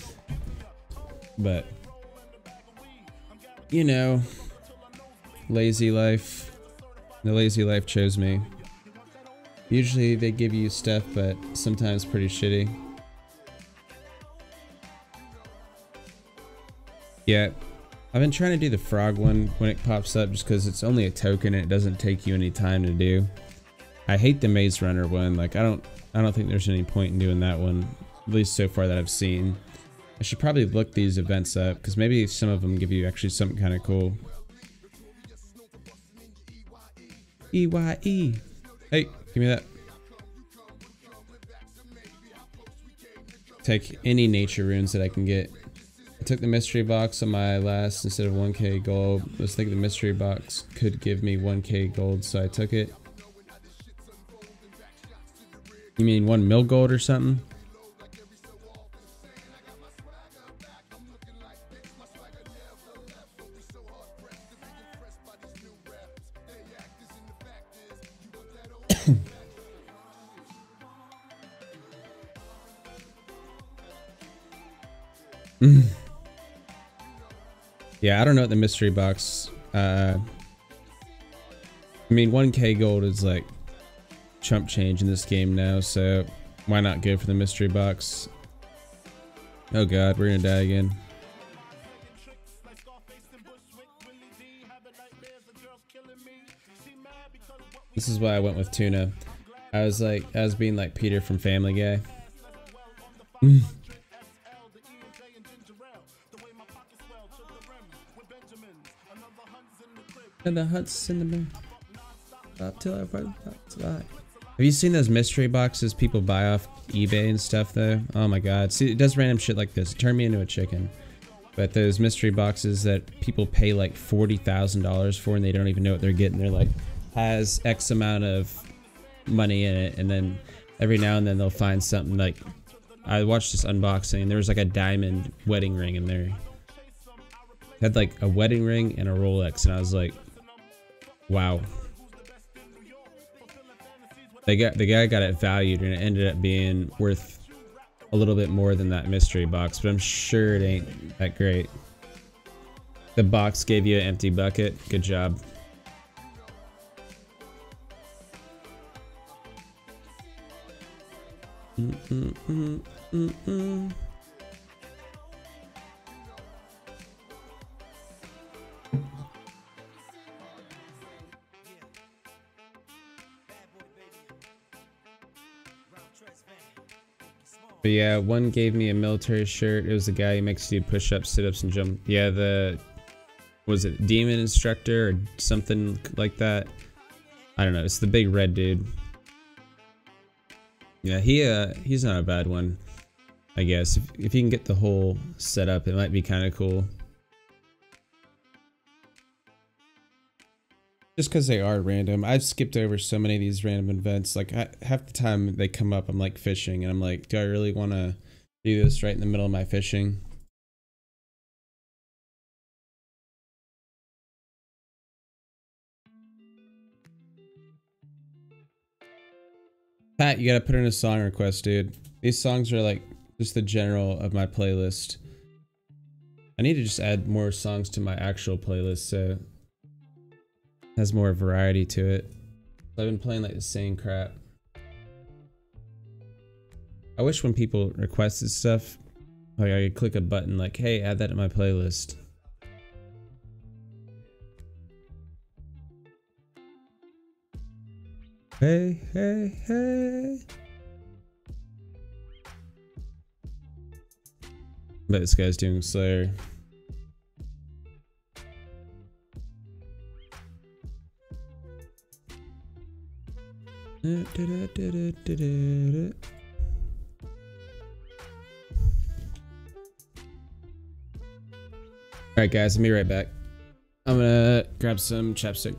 S1: But you know, lazy life. The lazy life chose me. Usually they give you stuff, but sometimes pretty shitty. Yeah, I've been trying to do the frog one when it pops up just because it's only a token and it doesn't take you any time to do. I hate the Maze Runner one. Like, I don't think there's any point in doing that one, at least so far that I've seen. I should probably look these events up because maybe some of them give you actually something kind of cool. EYE. Hey, give me that. Take any nature runes that I can get. I took the mystery box on my last instead of 1k gold. I was thinking the mystery box could give me 1k gold, so I took it. You mean 1 mil gold or something? Yeah, I don't know what the mystery box. I mean, 1k gold is like chump change in this game now, so why not go for the mystery box? Oh god, we're gonna die again. This is why I went with tuna. I was being like Peter from Family Guy. And the hunt's in the moon. Up till I find have you seen those mystery boxes people buy off eBay and stuff though? Oh my god. See, it does random shit like this. It turned me into a chicken. But those mystery boxes that people pay like $40,000 for and they don't even know what they're getting. They're like, has X amount of money in it, and then every now and then they'll find something. Like, I watched this unboxing and there was like a diamond wedding ring in there. It had like a wedding ring and a Rolex, and I was like, wow. The guy got it valued and it ended up being worth a little bit more than that mystery box, but I'm sure it ain't that great. The box gave you an empty bucket. Good job. But yeah, one gave me a military shirt. It was the guy who makes you push-ups, sit-ups, and jump. Yeah, the Was it Demon Instructor or something like that? I don't know. It's the big red dude. Yeah, he's not a bad one. I guess if you can get the whole setup, it might be kind of cool. Just because they are random. I've skipped over so many of these random events. Like half the time they come up, I'm like fishing, and I'm like, do I really want to do this right in the middle of my fishing? Pat, you gotta put in a song request, dude. These songs are like just the general of my playlist. I need to just add more songs to my actual playlist so it has more variety to it. I've been playing like the same crap. I wish when people requested stuff, like I could click a button like, hey, add that to my playlist. Hey, hey, hey. Bet this guy's doing Slayer. Alright guys, I'll be right back. I'm gonna grab some chapstick.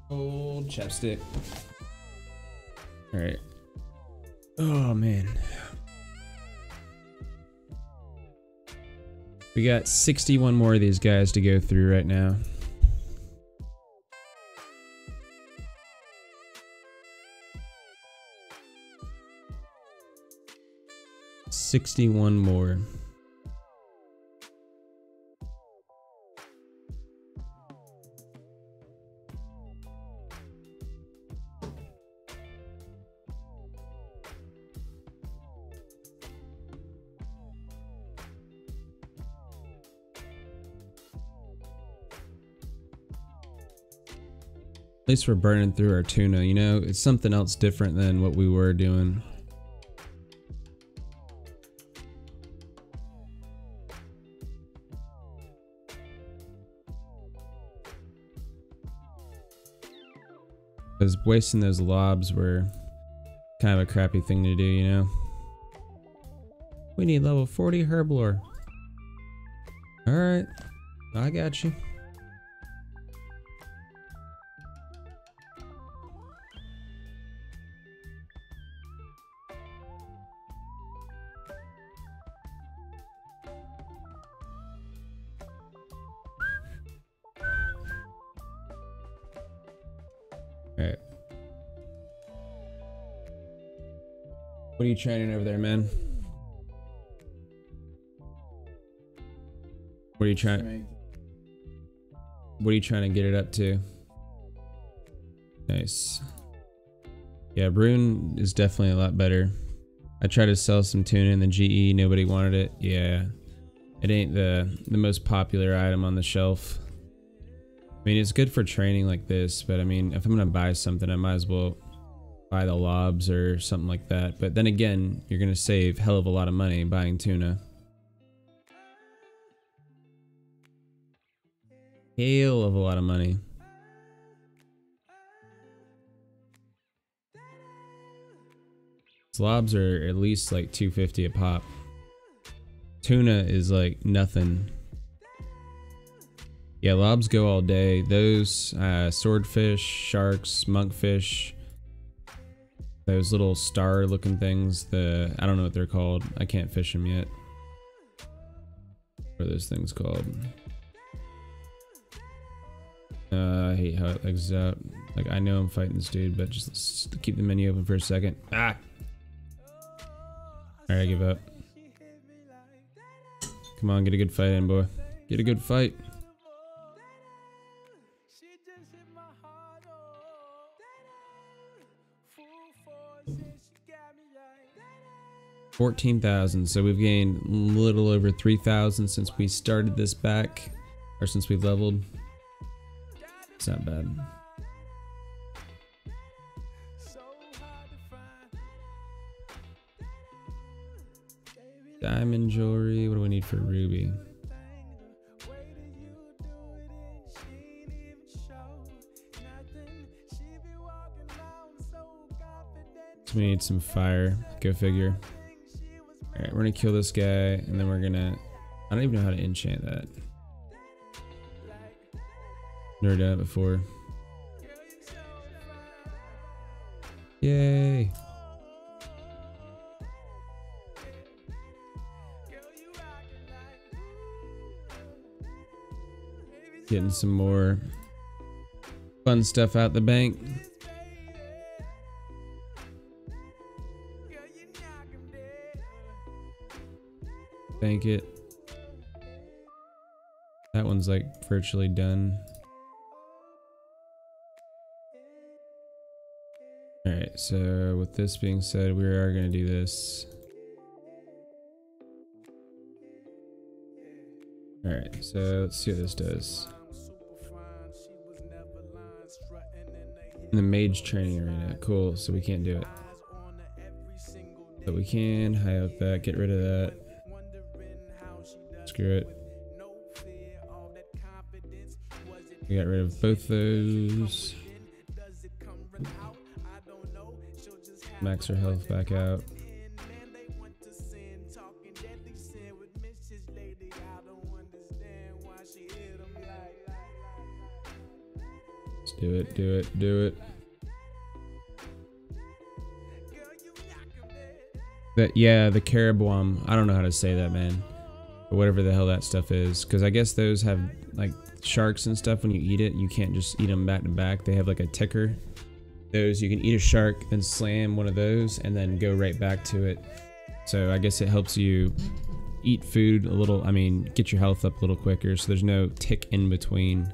S1: Old chapstick. All right. Oh man. We got 61 more of these guys to go through right now. $61 more. At least we're burning through our tuna, you know? It's something else different than what we were doing. Because wasting those lobs were kind of a crappy thing to do, you know? We need level 40 herblore. Alright, I got you. Alright. What are you training over there, man? What are you trying? What are you trying to get it up to? Nice. Yeah, Brune is definitely a lot better. I tried to sell some tuna in the GE, nobody wanted it. Yeah, it ain't the most popular item on the shelf. I mean, it's good for training like this, but I mean, if I'm gonna buy something, I might as well buy the lobs or something like that. But then again, you're gonna save hell of a lot of money buying tuna. Hell of a lot of money. Slobs are at least like 250 a pop. Tuna is like nothing. Yeah, lobs go all day. Those swordfish, sharks, monkfish, those little star looking things, I don't know what they're called. I can't fish them yet. What are those things called? I hate how it legs out. Like, I know I'm fighting this dude, but just let's keep the menu open for a second. Ah! Alright, I give up. Come on, get a good fight in, boy. Get a good fight. 14,000, so we've gained a little over 3,000 since we started this back, or since we leveled. It's not bad. Diamond jewelry, what do we need for ruby? So we need some fire, go figure. Alright, we're gonna kill this guy, and then we're gonna... I don't even know how to enchant that. Never done it before. Yay! Getting some more fun stuff out the bank. Bank it. That one's like virtually done. Alright, so with this being said, we are going to do this. Alright, so let's see what this does. In the mage training arena. Cool, so we can't do it. But we can high up that, get rid of that. Screw it. We got rid of both those. Max our health back out. Let's do it, do it, do it. But yeah, the Caribwam, I don't know how to say that, man. But whatever the hell that stuff is. Because I guess those have, like, sharks and stuff. When you eat it, you can't just eat them back to back. They have, like, a ticker. Those, you can eat a shark, then slam one of those, and then go right back to it. So I guess it helps you eat food a little, I mean, get your health up a little quicker, so there's no tick in between.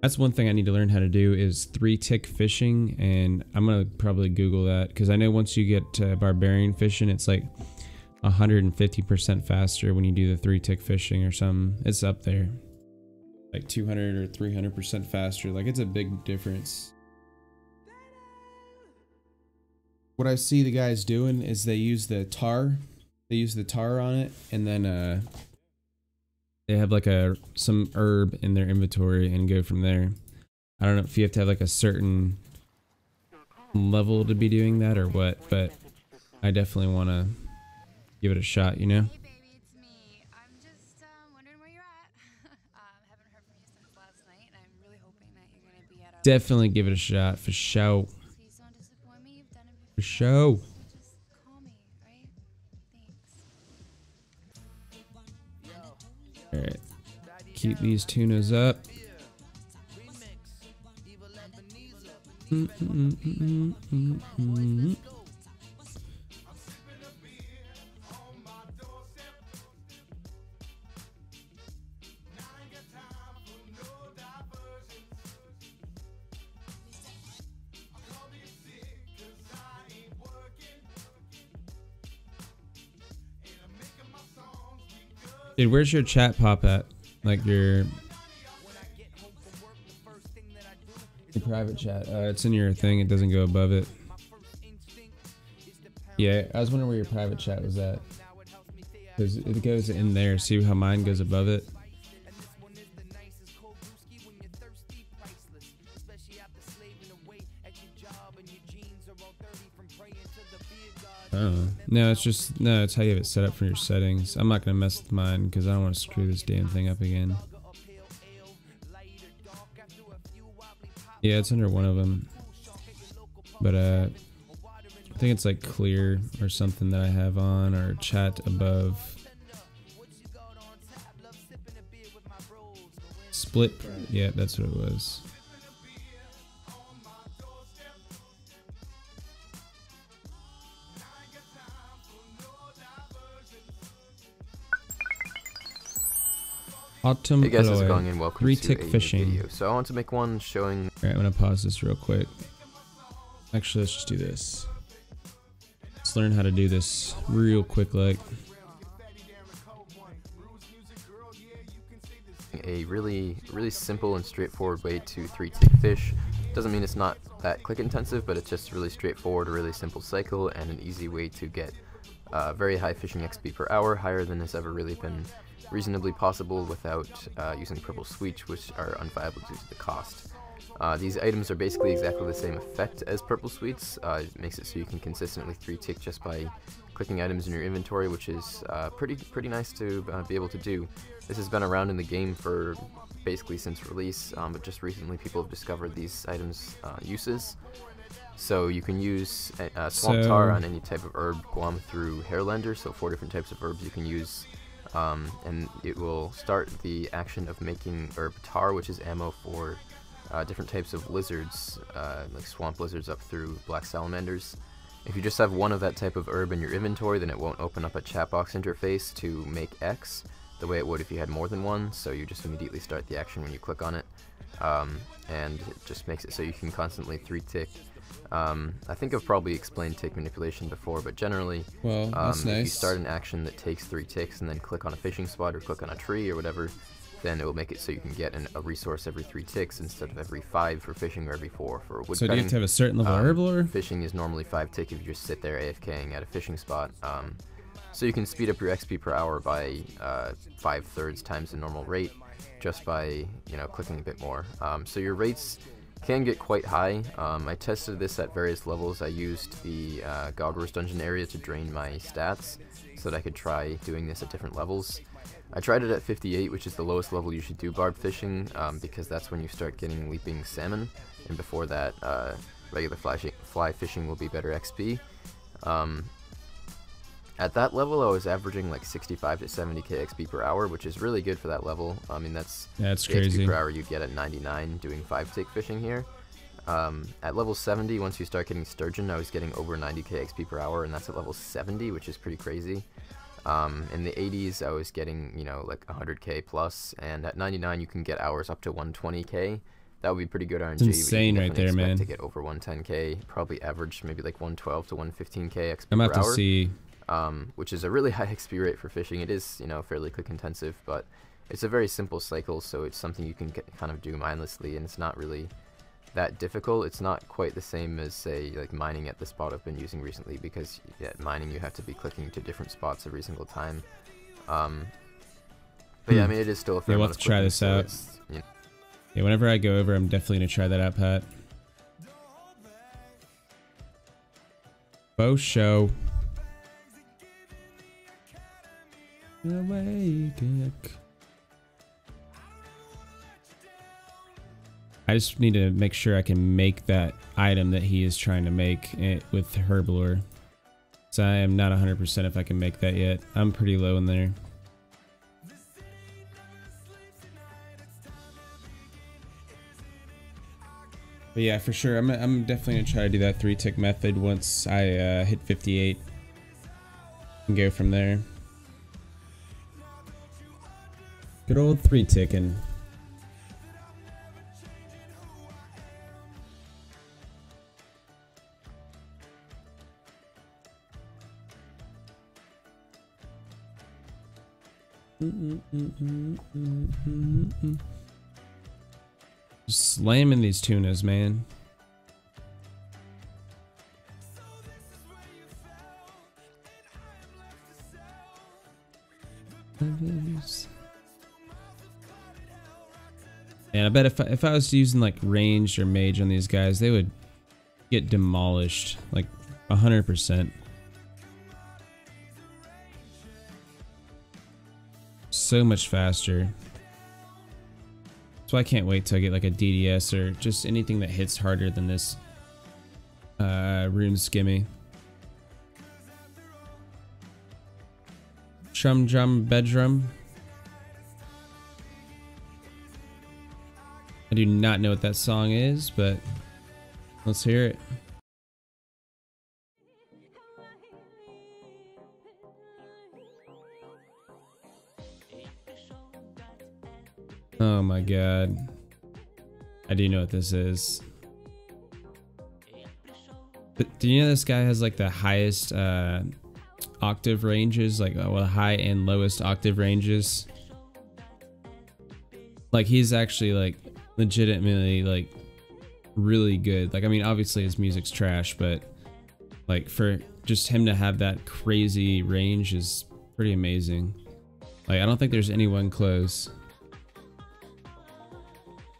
S1: That's one thing I need to learn how to do is 3-tick fishing, and I'm gonna probably Google that, because I know once you get barbarian fishing, it's like 150% faster when you do the 3-tick fishing or something. It's up there. Like 200 or 300% faster, like it's a big difference. What I see the guys doing is they use the tar. They use the tar on it, and then they have like some herb in their inventory and go from there. I don't know if you have to have like a certain level to be doing that or what, but I definitely want to give it a shot, you know?
S2: Hey baby, it's me. I'm just wondering where you're at. Haven't heard from you since last night, and I'm really hoping that you're gonna be at a...
S1: Definitely give it a shot, for show.
S2: Please don't disappoint me. You've done it before.
S1: For show.
S2: So just call me, right? Thanks.
S1: Alright. Keep these tunas up. Dude, where's your chat pop at? Like your private chat. It's in your thing. It doesn't go above it. Yeah, I was wondering where your private chat was at. Because it goes in there. See how mine goes above it? Oh, no, it's just, no, it's how you have it set up for your settings. I'm not going to mess with mine because I don't want to screw this damn thing up again. Yeah, it's under one of them. But, I think it's like clear or something that I have on, or chat above. Split, yeah, that's what it was. Autumn
S3: Hey guys, how's it
S1: Alloy.
S3: going, and welcome to
S1: 3-tick
S3: a new
S1: fishing.
S3: video. So I want to make one showing.
S1: Alright, I'm gonna pause this real quick. Actually, let's just do this. Let's learn how to do this real quick, like.
S3: A really simple and straightforward way to 3-tick fish. Doesn't mean it's not that click intensive, but it's just really straightforward, a really simple cycle, and an easy way to get very high fishing XP per hour, higher than has ever really been reasonably possible without using purple sweets, which are unviable due to the cost. These items are basically exactly the same effect as purple sweets. It makes it so you can consistently 3-tick just by clicking items in your inventory, which is pretty nice to be able to do. This has been around in the game for basically since release, but just recently people have discovered these items' uses. So you can use Swamp Tar on any type of herb, Guam through Hairlander, so 4 different types of herbs you can use. And it will start the action of making herb tar, which is ammo for different types of lizards, like swamp lizards up through black salamanders. If you just have one of that type of herb in your inventory, then it won't open up a chat box interface to make X the way it would if you had more than one, so you just immediately start the action when you click on it. And it just makes it so you can constantly 3-tick. I think I've probably explained tick manipulation before, but generally,
S1: That's nice.
S3: if you start an action that takes 3 ticks and then click on a fishing spot or click on a tree or whatever, then it will make it so you can get a resource every 3 ticks instead of every 5 for fishing or every 4 for wood
S1: So do you have to have a certain level herb lore?
S3: Fishing is normally 5 tick if you just sit there AFKing at a fishing spot. So you can speed up your XP per hour by 5/3 times the normal rate just by, you know, clicking a bit more. So your rates can get quite high. I tested this at various levels. I used the God Wars dungeon area to drain my stats so that I could try doing this at different levels. I tried it at 58, which is the lowest level you should do barb fishing, because that's when you start getting leaping salmon, and before that regular fly fishing will be better XP. At that level, I was averaging like 65 to 70k XP per hour, which is really good for that level. I mean, that's the
S1: crazy.
S3: XP per hour you get at 99 doing 5-tick fishing here. At level 70, once you start getting sturgeon, I was getting over 90k XP per hour, and that's at level 70, which is pretty crazy. In the 80s, I was getting, you know, like 100k plus, and at 99, you can get hours up to 120k. That would be pretty good RNG.
S1: It's insane right there, man.
S3: To get over 110k, probably average maybe like 112 to 115k XP per hour.
S1: I'm about to see.
S3: Which is a really high XP rate for fishing. It is, you know, fairly click intensive, but it's a very simple cycle, so it's something you can kind of do mindlessly, and it's not really that difficult. It's not quite the same as, say, like mining at the spot I've been using recently, because at mining you have to be clicking to different spots every single time. But yeah, I mean, it is still a fair amount of
S1: try this
S3: so
S1: out.
S3: you know.
S1: Yeah, whenever I go over, I'm definitely gonna try that out, Pat. Bow show. I just need to make sure I can make that item that he is trying to make with herb lore. So I am not 100% if I can make that yet. I'm pretty low in there. But yeah, for sure, I'm definitely gonna try to do that 3-tick method once I hit 58 and go from there. Good old 3-ticking. Just slamming these tunas, man. And I bet if I was using like ranged or mage on these guys, they would get demolished like 100%. So much faster. So I can't wait till I get like a DDS or just anything that hits harder than this Rune Skimmy. Chum Drum Bedrum. I do not know what that song is, but let's hear it. Oh my god. I do know what this is. But do you know this guy has like the highest octave ranges? Like well, high and lowest octave ranges? Like he's actually like legitimately like really good. Like I mean obviously his music's trash, but like for just him to have that crazy range is pretty amazing. Like I don't think there's anyone close.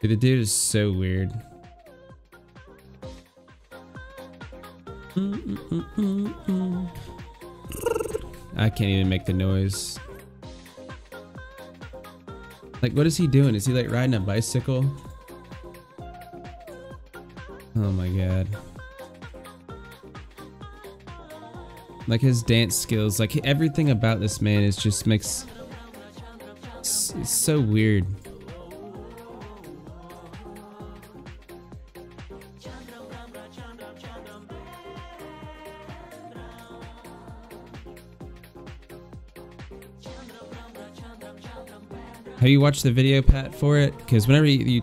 S1: Dude, the dude is so weird. I can't even make the noise. Like, what is he doing? Is he like riding a bicycle? Oh my god. Like his dance skills, like everything about this man is just makes... It's so weird. Have you watched the video, Pat, for it? Because whenever you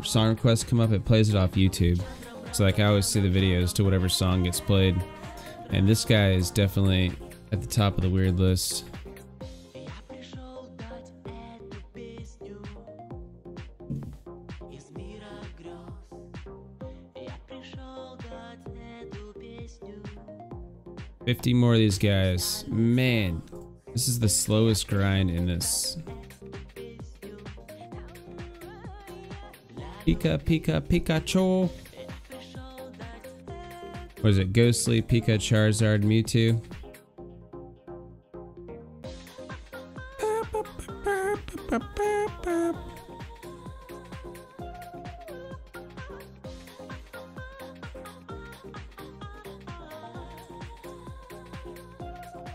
S1: song requests come up, it plays it off YouTube. So like I always see the videos to whatever song gets played. And this guy is definitely at the top of the weird list. $50 more of these guys. Man, this is the slowest grind in this. Pikachu. What is it? Ghostly, Pika, Charizard, Mewtwo.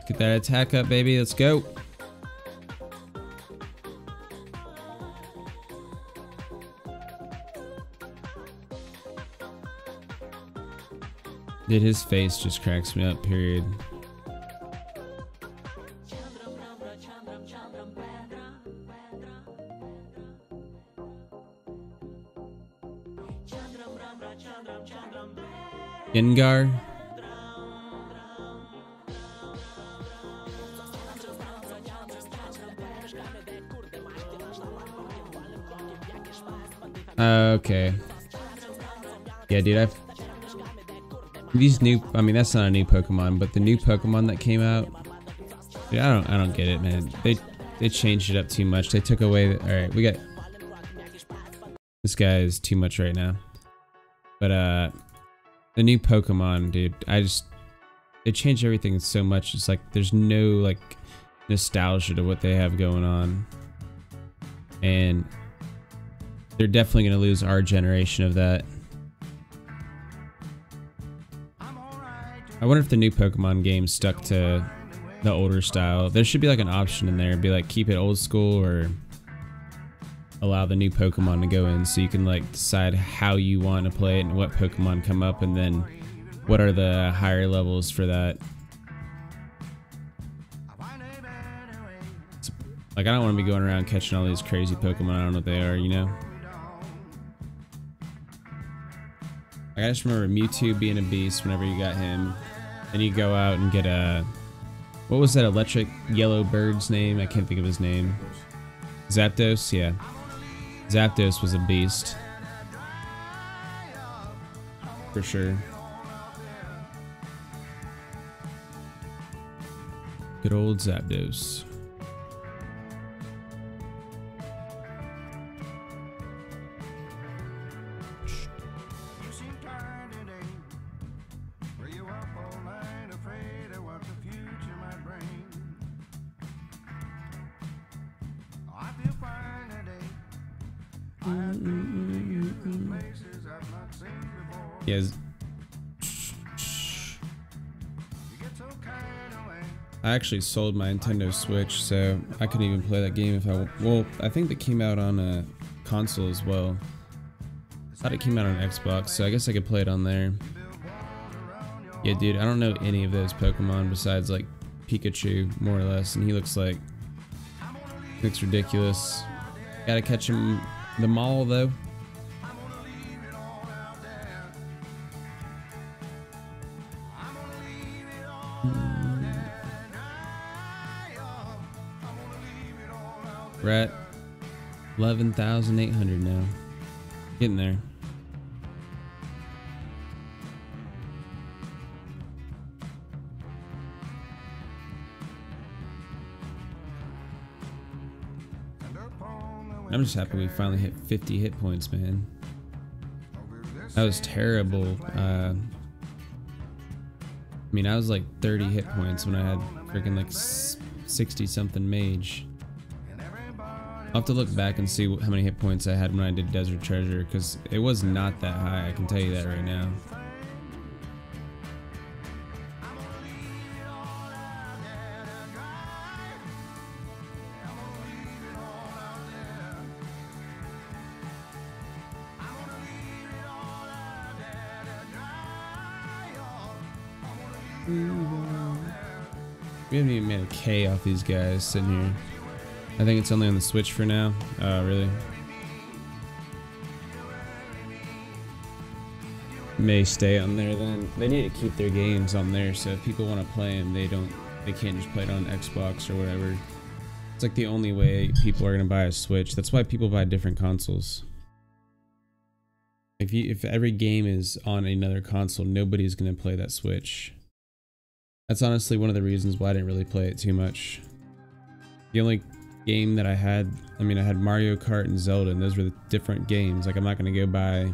S1: Get that attack up, baby. Let's go. Dude, his face just cracks me up, period. Gengar. Okay. Yeah, dude, these new, I mean that's not a new Pokemon, but the new Pokemon that came out, dude, I don't get it, man. They changed it up too much. They took away all right, we got this guy is too much right now. But the new Pokemon, dude, they changed everything so much. It's like there's no like nostalgia to what they have going on. And they're definitely going to lose our generation of that. I wonder if the new Pokemon game stuck to the older style. There should be like an option in there, be like keep it old school or allow the new Pokemon to go in, so you can like decide how you want to play it and what Pokemon come up, and then what are the higher levels for that. Like I don't want to be going around catching all these crazy Pokemon. I don't know what they are, you know? Like, I just remember Mewtwo being a beast whenever you got him. Then you go out and get a... What was that electric yellow bird's name? I can't think of his name. Zapdos? Yeah. Zapdos was a beast. For sure. Good old Zapdos. Yes. I actually sold my Nintendo Switch, so I couldn't even play that game if I... Well, I think it came out on a console as well. I thought it came out on Xbox, so I guess I could play it on there. Yeah, dude, I don't know any of those Pokemon besides, like, Pikachu, more or less, and he looks ridiculous. Gotta catch them all, though. We're at 11,800 now. Getting there. I'm just happy we finally hit 50 hit points, man. That was terrible. I mean, I was like 30 hit points when I had freaking like 60 something mage. I'll have to look back and see how many hit points I had when I did Desert Treasure, because it was not that high, I can tell you that right now. We haven't even made a K off these guys sitting here. I think it's only on the Switch for now. Oh, really? May stay on there then. They need to keep their games on there, so if people want to play them, they can't just play it on Xbox or whatever. It's like the only way people are gonna buy a Switch. That's why people buy different consoles. If every game is on another console, nobody's gonna play that Switch. That's honestly one of the reasons why I didn't really play it too much. The only game that I had Mario Kart and Zelda, and those were the different games. Like, I'm not gonna go buy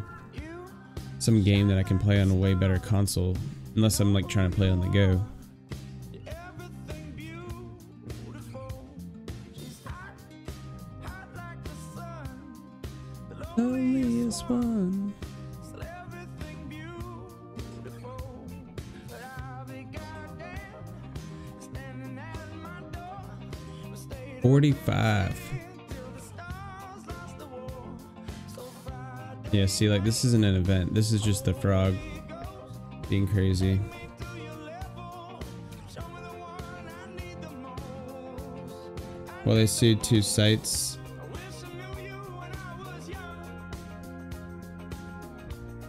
S1: some game that I can play on a way better console unless I'm like trying to play it on the go. Only is one. 45. Yeah, see, like, this isn't an event. This is just the frog being crazy. Well, they sued 2 sites.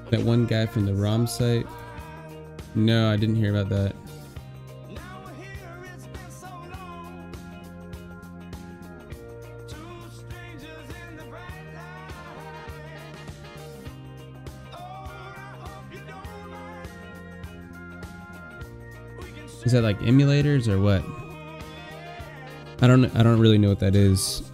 S1: That one guy from the ROM site? No, I didn't hear about that. Is that like emulators or what? I don't really know what that is.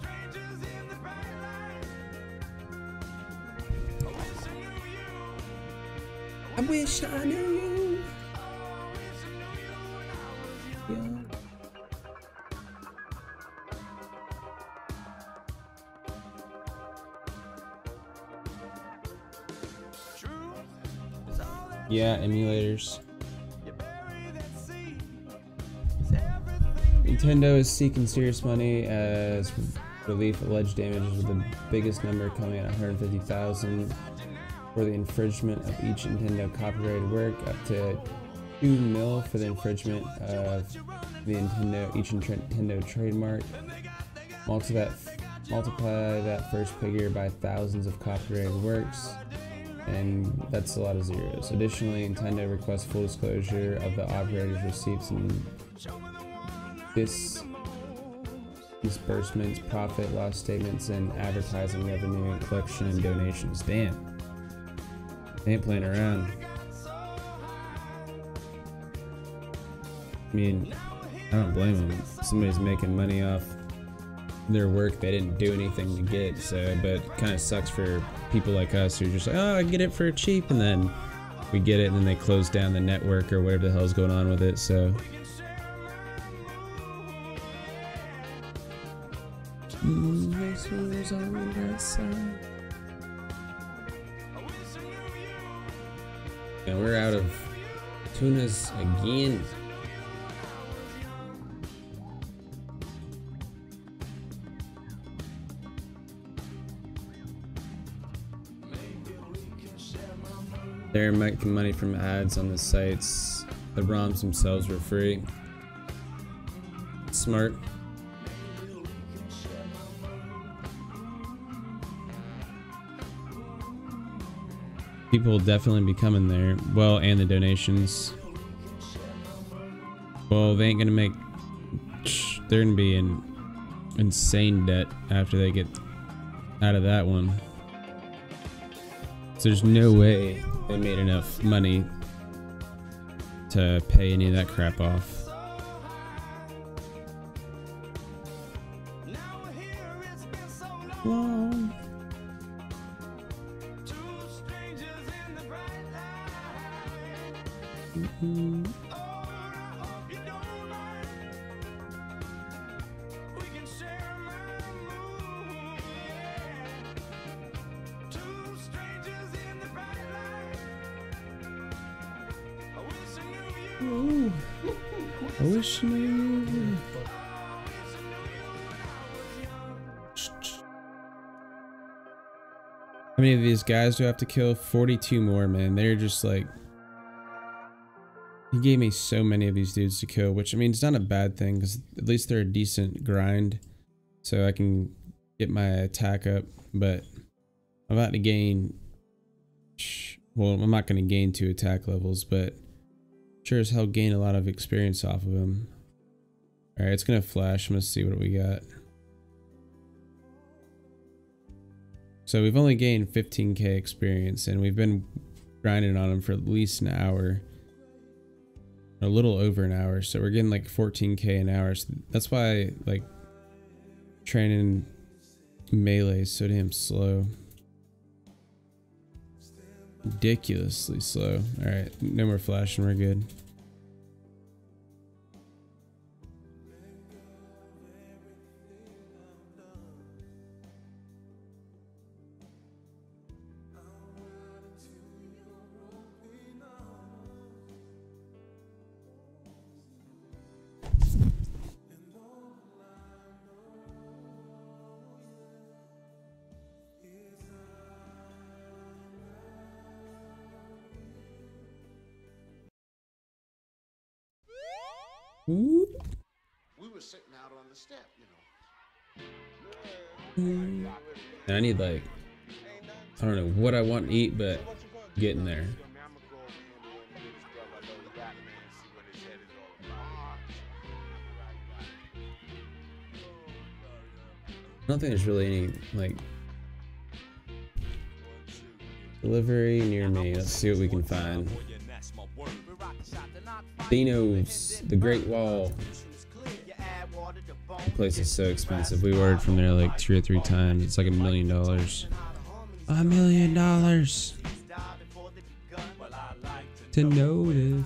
S1: I wish I knew you. Yeah. Yeah, emulators. Nintendo is seeking serious money as relief of alleged damages, with the biggest number coming at $150,000 for the infringement of each Nintendo copyrighted work, up to $2 million for the infringement of the each Nintendo trademark. Multiply that first figure by thousands of copyrighted works, and that's a lot of zeros. Additionally, Nintendo requests full disclosure of the operator's receipts and disbursements, profit loss statements, and advertising revenue collection and donations. Damn, they ain't playing around. I mean, I don't blame them. Somebody's making money off their work they didn't do anything to get, so, but it kind of sucks for people like us who are just like, oh, I get it for cheap, and then we get it and then they close down the network or whatever the hell's going on with it, so. And we're out of tunas again. They're making money from ads on the sites. The ROMs themselves were free. Smart. People will definitely be coming there. Well, and the donations. Well, they ain't gonna make... They're gonna be in insane debt after they get out of that one. So there's no way they made enough money to pay any of that crap off. Long. Ooh, I wish I knew. How many of these guys do I have to kill? 42 more, man. They're just like... He gave me so many of these dudes to kill, which I mean, it's not a bad thing because at least they're a decent grind. So I can get my attack up, but I'm about to gain... Well, I'm not going to gain 2 attack levels, but sure as hell gain a lot of experience off of him. Alright, it's going to flash. I'm going to see what we got. So we've only gained 15k experience and we've been grinding on him for at least an hour. A little over an hour. So we're getting like 14k an hour. So that's why like training melee is so damn slow. Ridiculously slow. Alright, no more flashing, we're good. We were sitting out on the step, you know. I need like, I don't know what I want to eat, but getting there. I don't think there's really any like delivery near me. Let's see what we can find. Dino's, the Great Wall. The place is so expensive. We ordered from there like 2 or 3 times. It's like $1 million. $1 million to notif.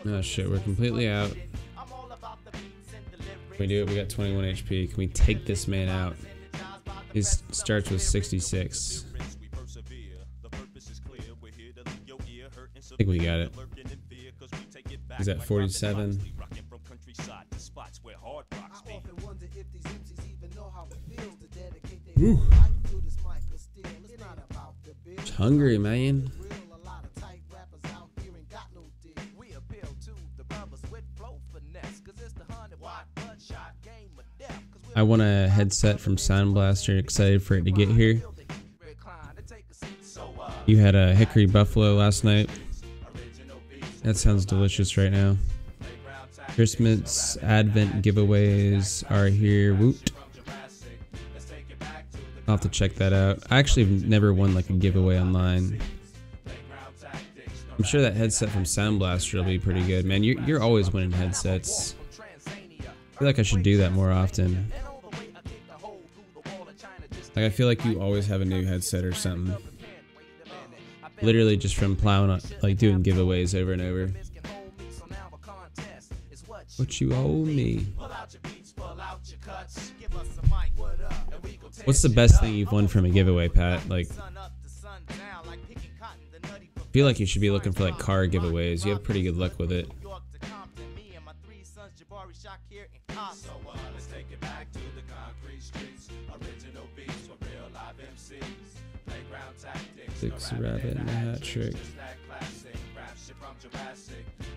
S1: Oh shit, we're completely out. Can we do it? We got 21 HP. Can we take this man out? He starts with 66. I think we got it. He's at 47. Ooh. It's hungry, man. I want a headset from Sound Blaster. Excited for it to get here. You had a Hickory Buffalo last night. That sounds delicious right now. Christmas Advent giveaways are here. Woot. I'll have to check that out. I actually have never won like a giveaway online. I'm sure that headset from Sound Blaster will be pretty good. Man, you're always winning headsets. I feel like I should do that more often. Like I feel like you always have a new headset or something. Literally just from plowing up, like doing giveaways over and over. What you owe me? What's the best thing you've won from a giveaway, Pat? Like, I feel like you should be looking for like car giveaways. You have pretty good luck with it. Six rabbit and a hat trick.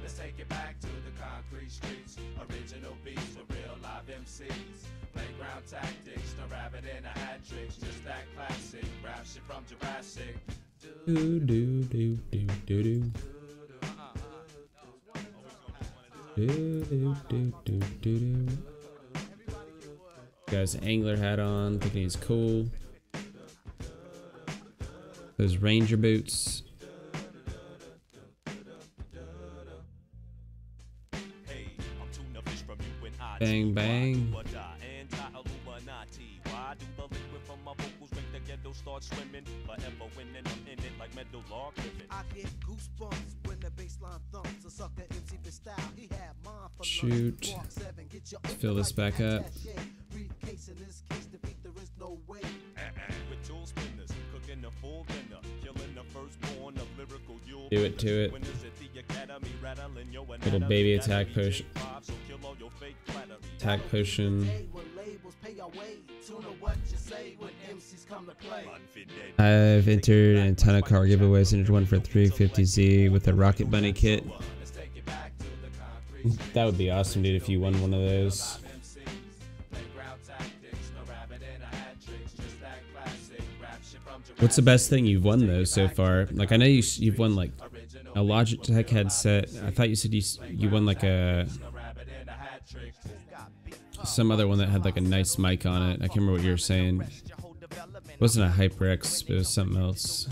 S1: Let's take it back to the concrete streets. Original beats with real live MCs. Playground tactics, no rabbit and a hat tricks. Just that classic rap shit from Jurassic. Do do do do do do. Do do do do do. Guy's angler hat on, thinking he's cool. Those ranger boots. Bang bang. Shoot. Let's fill this back up. Do it to it. Little baby attack potion. Attack potion. I've entered a ton of car giveaways. Entered one for 350Z with a Rocket Bunny kit. That would be awesome, dude, if you won one of those. What's the best thing you've won though so far? Like I know you've won like a Logitech headset. I thought you said you won like some other one that had like a nice mic on it. I can't remember what you were saying. It wasn't a HyperX, but it was something else.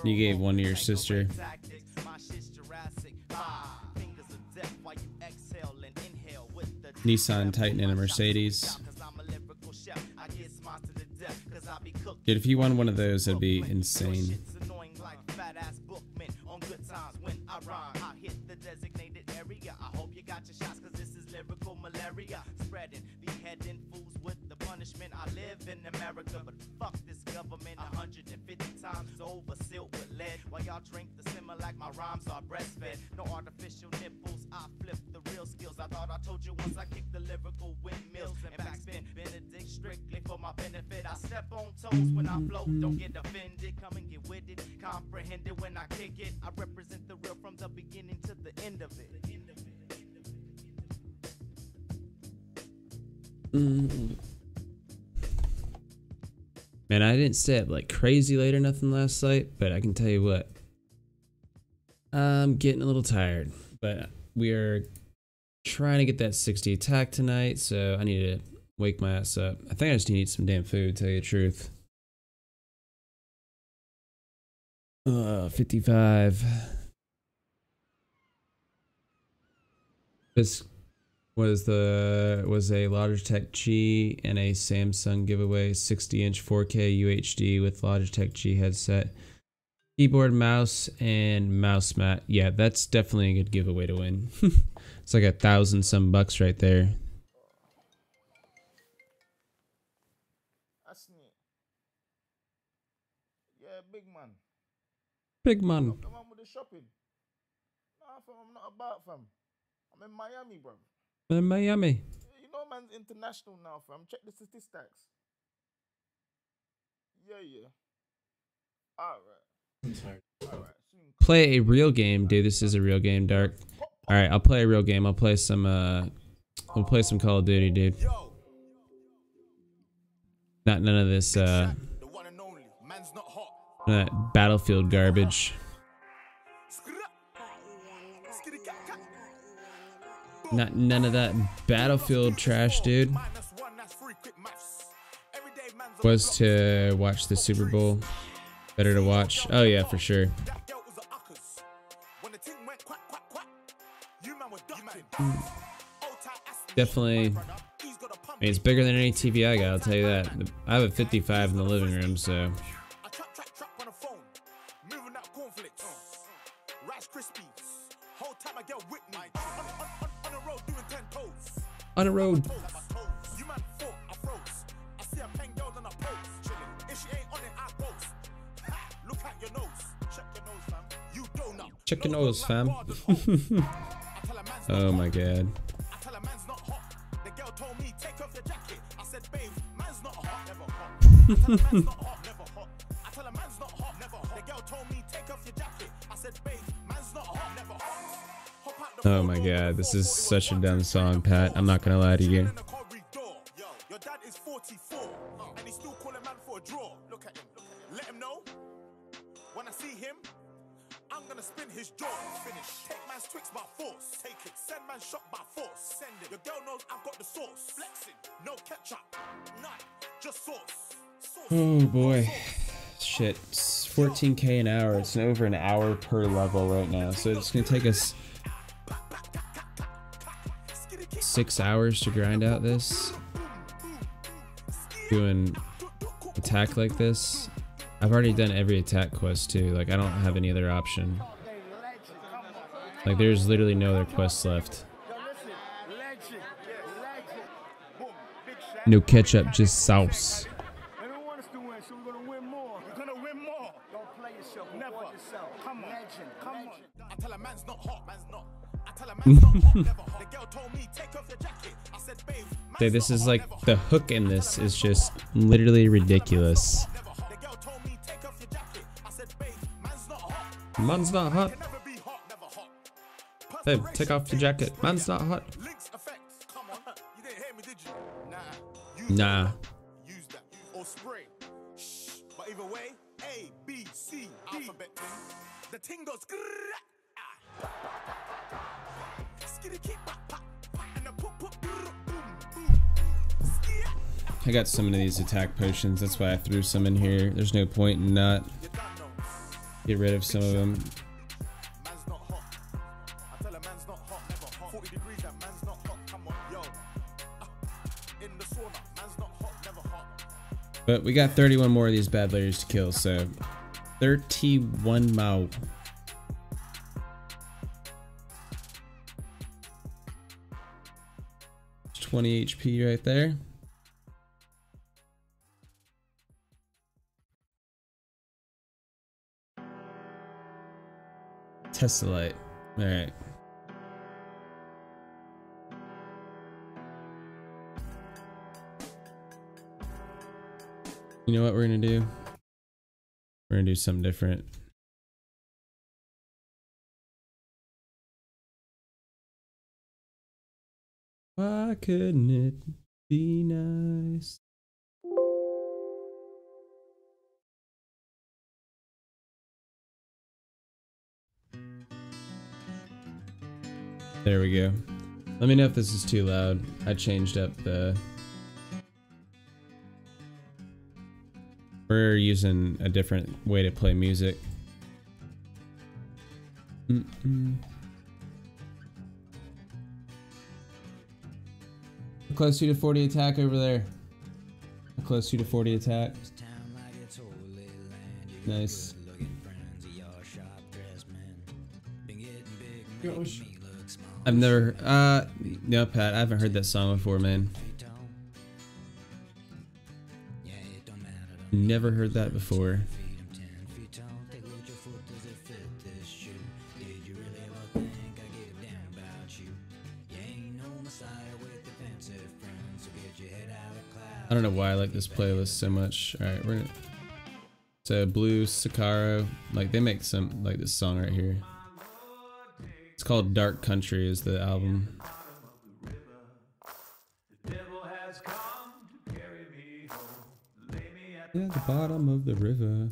S1: You gave one to your sister. Nissan Titan and a Mercedes. Dude, if you won one of those, that'd be insane. I live in America, but fuck this government 150 times over, sealed with lead. While y'all drink the simmer like my rhymes are breastfed. No artificial nipples, I flip the real skills. I thought I told you once I kicked the lyrical windmills and backspin. Benedict strictly for my benefit. I step on toes when I flow, don't get offended. Come and get with it, comprehend it when I kick it. I represent the real from the beginning to the end of it. Man, I didn't stay up like crazy late or nothing last night, but I can tell you what, I'm getting a little tired. But we are trying to get that 60 attack tonight, so I need to wake my ass up. I think I just need to eat some damn food, to tell you the truth. 55. This was a Logitech G and a Samsung giveaway, 60-inch 4K UHD with Logitech G headset, keyboard, mouse, and mouse mat. Yeah, that's definitely a good giveaway to win. It's like $1,000 some bucks right there.
S4: That's neat. Yeah, big man.
S1: Big man.
S4: Come on with the shopping. Nah, fam, I'm not about, fam. I'm in Miami, bro.
S1: In Miami.
S4: You know, man's international now, fam. Check the statistics. Yeah. Alright.
S1: Play a real game, dude. This is a real game, Dark. Alright, I'll play a real game. I'll play some Call of Duty, dude. None of this none of that Battlefield garbage. None of that Battlefield trash, dude. Was to watch the Super Bowl. Better to watch. Oh yeah, for sure. Definitely mean, it's bigger than any TV I got, I'll tell you that. I have a 55 in the living room, so.
S4: I trap on the phone, moving out cornflakes, Rice Krispies. Whole time I get with me. On the road doing 10 toes.
S1: On a road.
S4: You man thought I froze. I see a pen girl and I pose. Chilling. If she ain't on it, I boast. Ha, look at your nose. Check your nose, fam. You donut.
S1: Check your nose, fam. Oh my god.
S4: I tell her man's not hot. The girl told me take off your jacket. I said, babe, man's not hot, never hot. I tell her man's not hot, never hot. I tell her man's not hot, never hot. The girl told me take off your jacket. I said, babe, man's not hot, never hot.
S1: Oh my god, this is such a dumb song, Pat. I'm not gonna lie to you.
S4: Your dad is 44 and he's still calling man for a draw. Look at him. Let him know. When I see him, I'm gonna spin his jaw. Finish. Take man's Twix by force. Take it. Send man shot by force. Send it. Your girl knows I've got the sauce. Flexing. No ketchup. None. Just sauce.
S1: Oh boy. Shit. It's 14k an hour. It's over an hour per level right now. So it's gonna take us 6 hours to grind out this. Doing attack like this. I've already done every attack quest too. Like, I don't have any other option. Like, there's literally no other quests left. No ketchup, just sauce.
S4: They don't want us to win, so we're gonna win more. We're gonna win more. Don't play yourself. Never. Yourself. Come on. Legend. Come on. I tell a man's not hot. Man's not. I tell a man's not hot. Never hot. The girl told me take off your jacket. I said, babe.
S1: Dude, this is like, the hook in this is just literally ridiculous.
S4: The girl told me take off your jacket. I said, babe, man's not hot.
S1: Man's not hot.
S4: Can never be hot, never hot.
S1: Babe, take off the jacket. Man's not hot.
S4: Links effects. Come on. You didn't hear me, did you?
S1: Nah.
S4: Use that or spray. Shh. But either way, A, B, C, D. Alphabet thing. The ting goes skitty keep pop and the poop poop boom boom.
S1: I got some of these attack potions. That's why I threw some in here. There's no point in not get rid of some of them.
S4: Man's not hot. I tell a man's not hot, never hot. 40 degrees that man's not hot. Come on, yo. In the sauna, man's not hot, never hot.
S1: But we got 31 more of these bad layers to kill, so 31 more. There's 20 HP right there. Tessellite. All right. You know what we're gonna do? We're gonna do something different. Why couldn't it be nice? There we go. Let me know if this is too loud. I changed up the... We're using a different way to play music. Close 2 to 40 attack over there. Close 2 to 40 attack. Nice. I've never, no, Pat, I haven't heard that song before, man. Never heard that before. I don't know why I like this playlist so much. Alright, we're gonna... So, Blue, Sakaro, like, they make some, like this song right here. It's called Dark Country is the album. Yeah, the bottom of the river.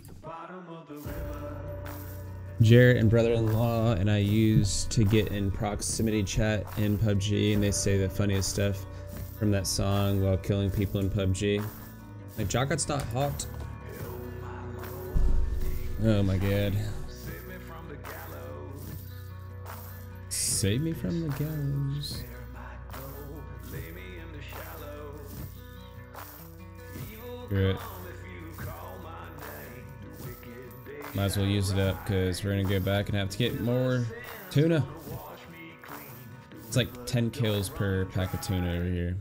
S1: Jarrett and brother-in-law and I used to get in proximity chat in PUBG, and they say the funniest stuff from that song while killing people in PUBG. Like, Jocket's not hot. Oh my god. Save me from the gallows. Screw it. Might as well use it up because we're gonna go back and have to get more tuna. It's like 10 kills per pack of tuna over here.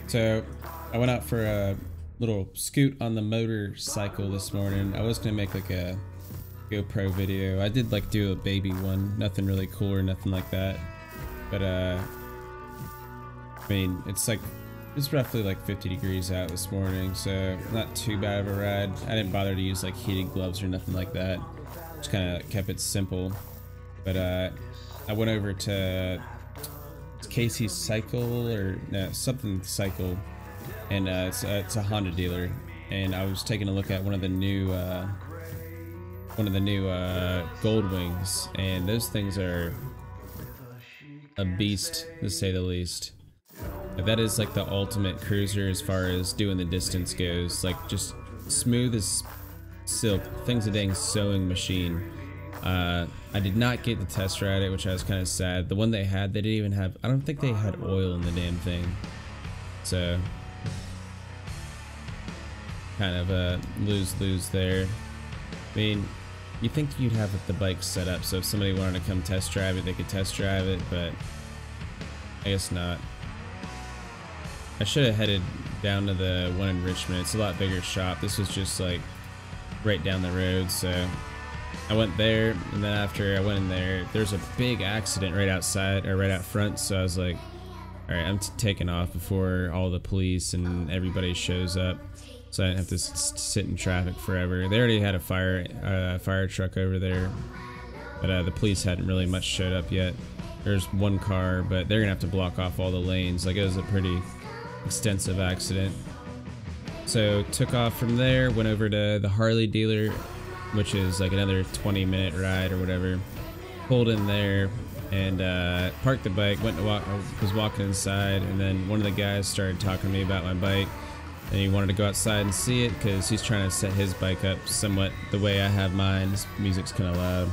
S1: So I went out for a little scoot on the motorcycle this morning. I was gonna make like a GoPro video. I did like do a baby one, nothing really cool or nothing like that. But I mean, it's roughly like 50 degrees out this morning, so not too bad of a ride. I didn't bother to use like heated gloves or nothing like that. Just kind of kept it simple. But I went over to Casey's Cycle or no, something Cycle, and it's a Honda dealer. And I was taking a look at one of the new Gold Wings, and those things are a beast to say the least. That is like the ultimate cruiser as far as doing the distance goes. Like just smooth as silk. Thing's a dang sewing machine. I did not get the test ride it, which I was kind of sad. The one they had, they didn't even have, I don't think they had oil in the damn thing. So kind of a lose-lose there. I mean, you think you'd have the bike set up so if somebody wanted to come test drive it, they could test drive it, but I guess not. I should have headed down to the one in Richmond. It's a lot bigger shop. This was just like right down the road, so I went there, and then after I went in there's a big accident right outside, or right out front, so I was like, alright, I'm taking off before all the police and everybody shows up. So I didn't have to sit in traffic forever. They already had a fire truck over there, but the police hadn't really much showed up yet. There's one car, but they're gonna have to block off all the lanes. Like, it was a pretty extensive accident. So took off from there, went over to the Harley dealer, which is like another 20-minute ride or whatever. Pulled in there and parked the bike. Was walking inside, and then one of the guys started talking to me about my bike. And he wanted to go outside and see it because he's trying to set his bike up somewhat the way I have mine. His music's kind of loud.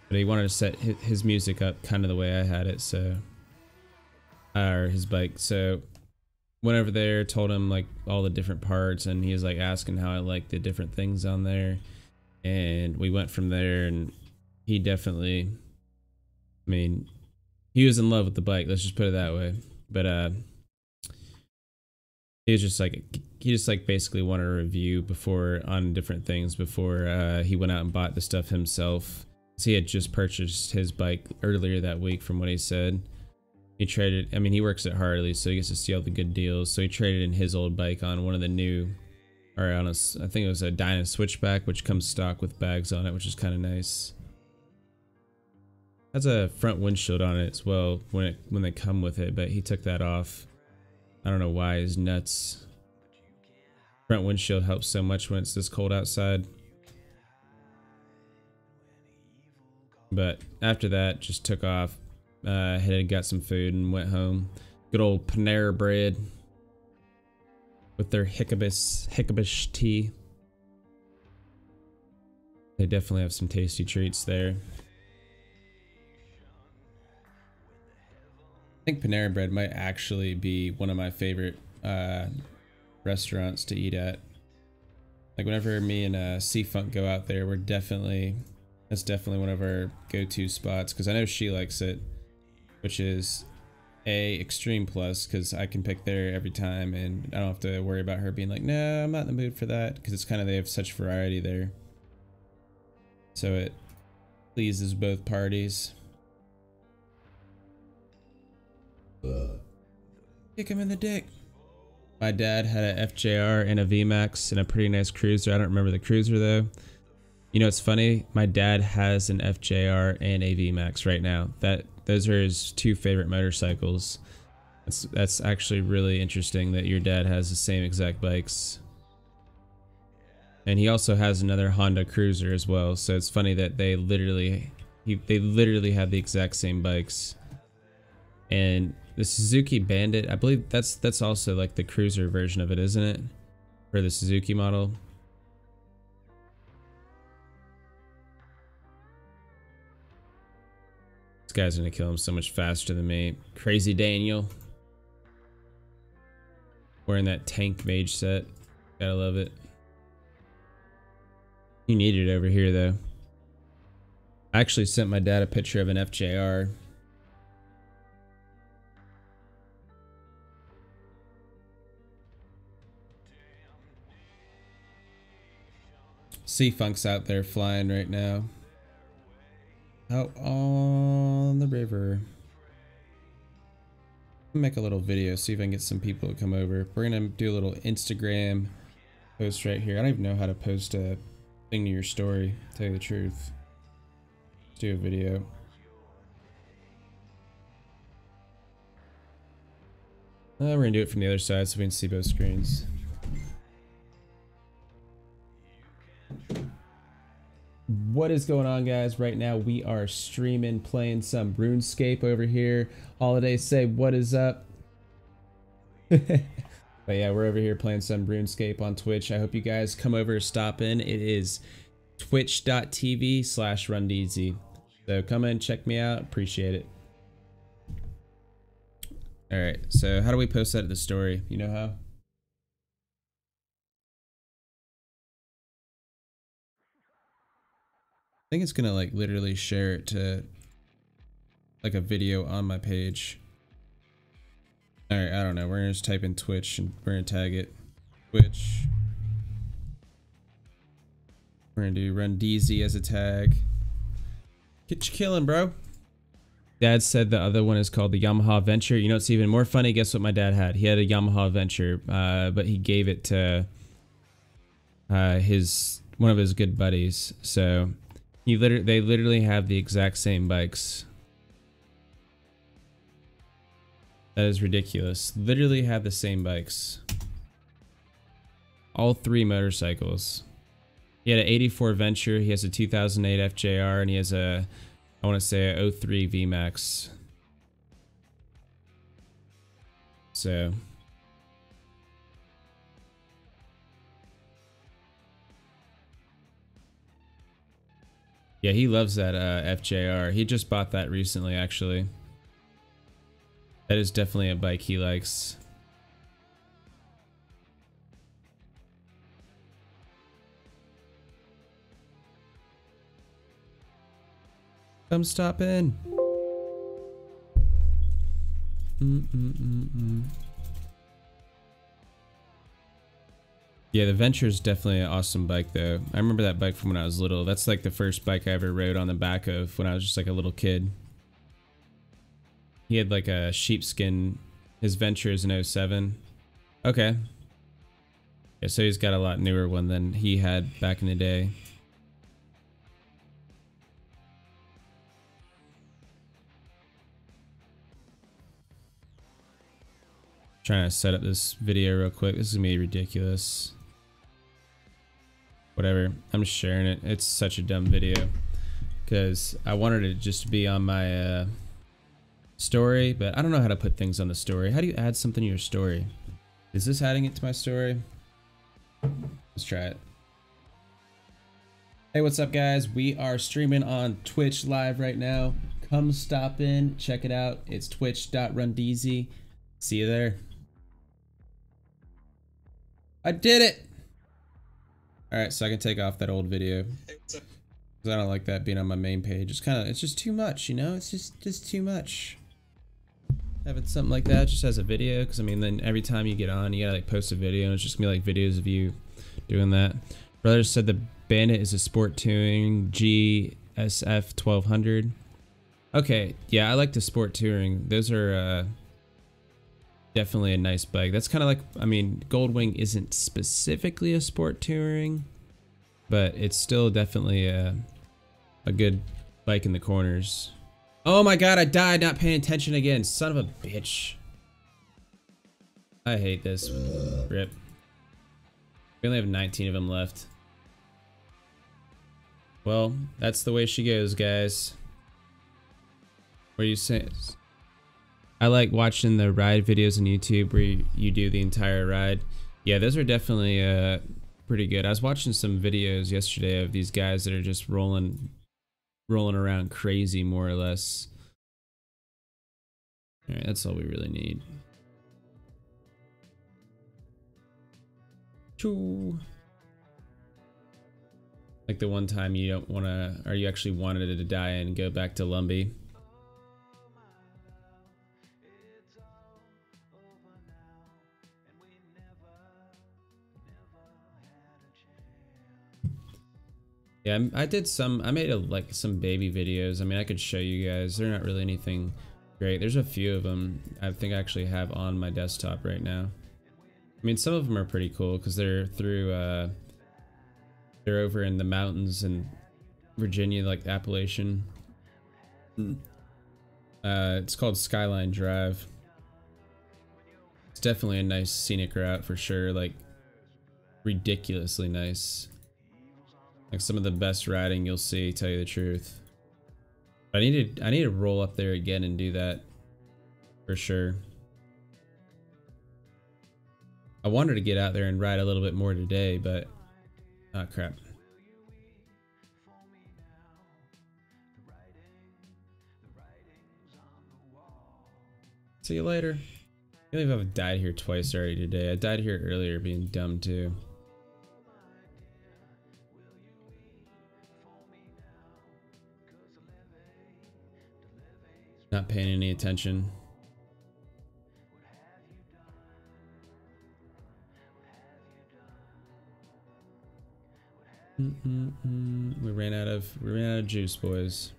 S1: But he wanted to set his music up kind of the way I had it, so... or his bike. So, went over there, told him like all the different parts, and he was like asking how I like the different things on there. And we went from there, and he definitely... I mean, he was in love with the bike, let's just put it that way. But, he just basically wanted a review on different things before he went out and bought the stuff himself. So he had just purchased his bike earlier that week, from what he said. He traded, I mean, he works at Harley, so he gets to see all the good deals. So he traded in his old bike on one of the new, or on I think it was a Dyna Switchback, which comes stock with bags on it, which is kind of nice. Has a front windshield on it as well when they come with it, but he took that off. I don't know why, his nuts. Front windshield helps so much when it's this cold outside. But after that, just took off, headed, got some food, and went home. Good old Panera Bread with their Hickabish tea. They definitely have some tasty treats there. I think Panera Bread might actually be one of my favorite restaurants to eat at. Like, whenever me and C-Funk go out there, that's definitely one of our go-to spots, because I know she likes it, which is extreme plus, because I can pick there every time and I don't have to worry about her being like, no, I'm not in the mood for that, because it's kind of, they have such variety there, so it pleases both parties. Kick him in the dick. My dad had a FJR and a VMAX and a pretty nice cruiser. I don't remember the cruiser though. You know, it's funny, my dad has an FJR and a VMAX right now. Those are his two favorite motorcycles. That's actually really interesting that your dad has the same exact bikes. And he also has another Honda Cruiser as well, so it's funny that they literally have the exact same bikes. And the Suzuki Bandit, I believe that's also like the cruiser version of it, isn't it? For the Suzuki model. guy's gonna kill him so much faster than me. Crazy Daniel. Wearing that tank mage set. Gotta love it. You need it over here though. I actually sent my dad a picture of an FJR. Sea Funk's out there flying right now. Out on the river. Make a little video, see if I can get some people to come over. We're gonna do a little Instagram post right here. I don't even know how to post a thing to your story, to tell you the truth. Let's do a video. We're gonna do it from the other side so we can see both screens. What is going on, guys? Right now we are streaming, playing some RuneScape over here. Holiday, say what is up? But yeah, we're over here playing some RuneScape on Twitch. I hope you guys come over, stop in. It is twitch.tv/rundeasy. So come in, check me out, appreciate it. All right, so how do we post that to the story? You know how? I think it's gonna like literally share it to like a video on my page. All right, I don't know. We're gonna just type in Twitch and we're gonna tag it. Twitch. We're gonna do Rundeasy as a tag. Get you killing, bro. Dad said the other one is called the Yamaha Venture. You know what's even more funny? Guess what my dad had? He had a Yamaha Venture, but he gave it to one of his good buddies. So they literally have the exact same bikes. That is ridiculous. Literally have the same bikes. All three motorcycles. He had an 84 Venture, he has a 2008 FJR, and he has a, I want to say, a 03 VMAX. So yeah, he loves that FJR. He just bought that recently, actually. That is definitely a bike he likes. Come stop in. Yeah, the Venture is definitely an awesome bike though. I remember that bike from when I was little. That's like the first bike I ever rode on the back of when I was just like a little kid. He had like a sheepskin. His Venture is an 07. Okay. Yeah, so he's got a lot newer one than he had back in the day. Trying to set up this video real quick. This is gonna be ridiculous. Whatever, I'm just sharing it. It's such a dumb video because I wanted it just to be on my story, but I don't know how to put things on the story. How do you add something to your story? Is this adding it to my story? Let's try it. Hey, what's up, guys? We are streaming on Twitch live right now. Come stop in, check it out. It's twitch.rundeasy. See you there. I did it! Alright, so I can take off that old video. Because I don't like that being on my main page. It's just too much, you know? It's just too much. Having something like that just as a video, because I mean, then every time you get on, you gotta like post a video, and it's just gonna be like videos of you doing that. Brother said the Bandit is a sport touring GSF 1200. Okay, yeah, I like the sport touring. Those are definitely a nice bike. That's kind of like, I mean, Goldwing isn't specifically a sport touring, but it's still definitely a good bike in the corners. Oh my god, I died not paying attention again. Son of a bitch. I hate this. Rip. We only have 19 of them left. Well, that's the way she goes, guys. What are you saying? I like watching the ride videos on YouTube where you do the entire ride. Yeah, those are definitely pretty good. I was watching some videos yesterday of these guys that are just rolling around crazy, more or less. Alright, that's all we really need. Choo. Like the one time you don't want to, or you actually wanted to die and go back to Lumbee. Yeah, I did some, I made like some baby videos. I mean, I could show you guys. They're not really anything great. There's a few of them I think I actually have on my desktop right now. I mean, some of them are pretty cool because they're through, they're over in the mountains in Virginia, like Appalachian. It's called Skyline Drive. It's definitely a nice scenic route for sure, like ridiculously nice. Like some of the best riding you'll see, tell you the truth. I need to roll up there again and do that for sure. I wanted to get out there and ride a little bit more today, but oh crap. See you later. I can't believe I've died here twice already today. I died here earlier being dumb too. Not paying any attention. We ran out of juice, boys.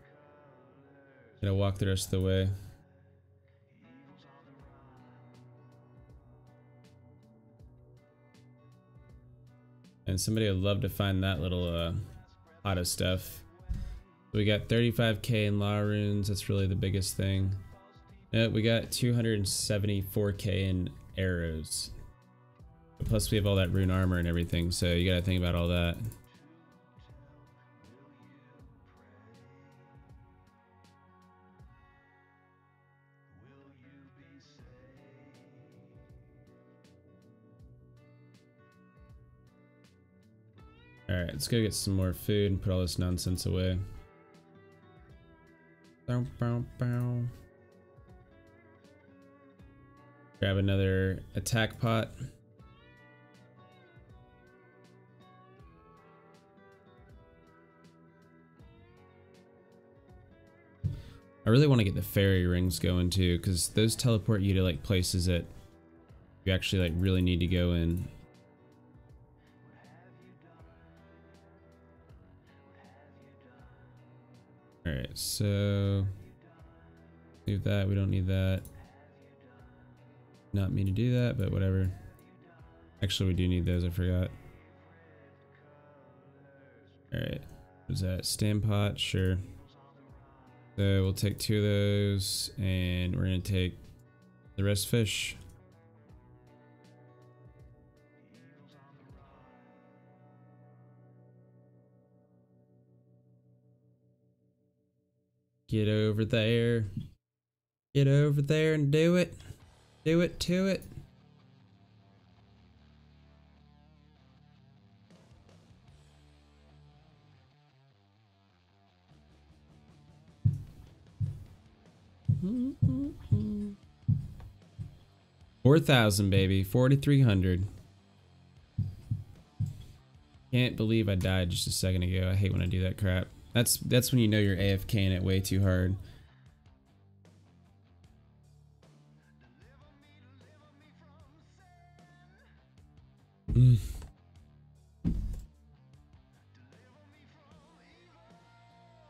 S1: Gonna walk the rest of the way. And somebody would love to find that little pot of stuff. We got 35k in law runes. That's really the biggest thing. We got 274k in arrows. Plus we have all that rune armor and everything, so you gotta think about all that. Alright, let's go get some more food and put all this nonsense away. Bow, bow, bow. Grab another attack pot. I really want to get the fairy rings going too, because those teleport you to like places that you actually like really need to go in. Alright, so leave that, we don't need that. Not mean to do that, but whatever. Actually, we do need those, I forgot. Alright, was that stem pot? Sure. So we'll take 2 of those, and we're gonna take the rest fish. Get over there. Get over there and do it. Do it to it. Mm-hmm. 4,000, baby. 4,300. Can't believe I died just a second ago. I hate when I do that crap. That's when you know you're AFKing it way too hard.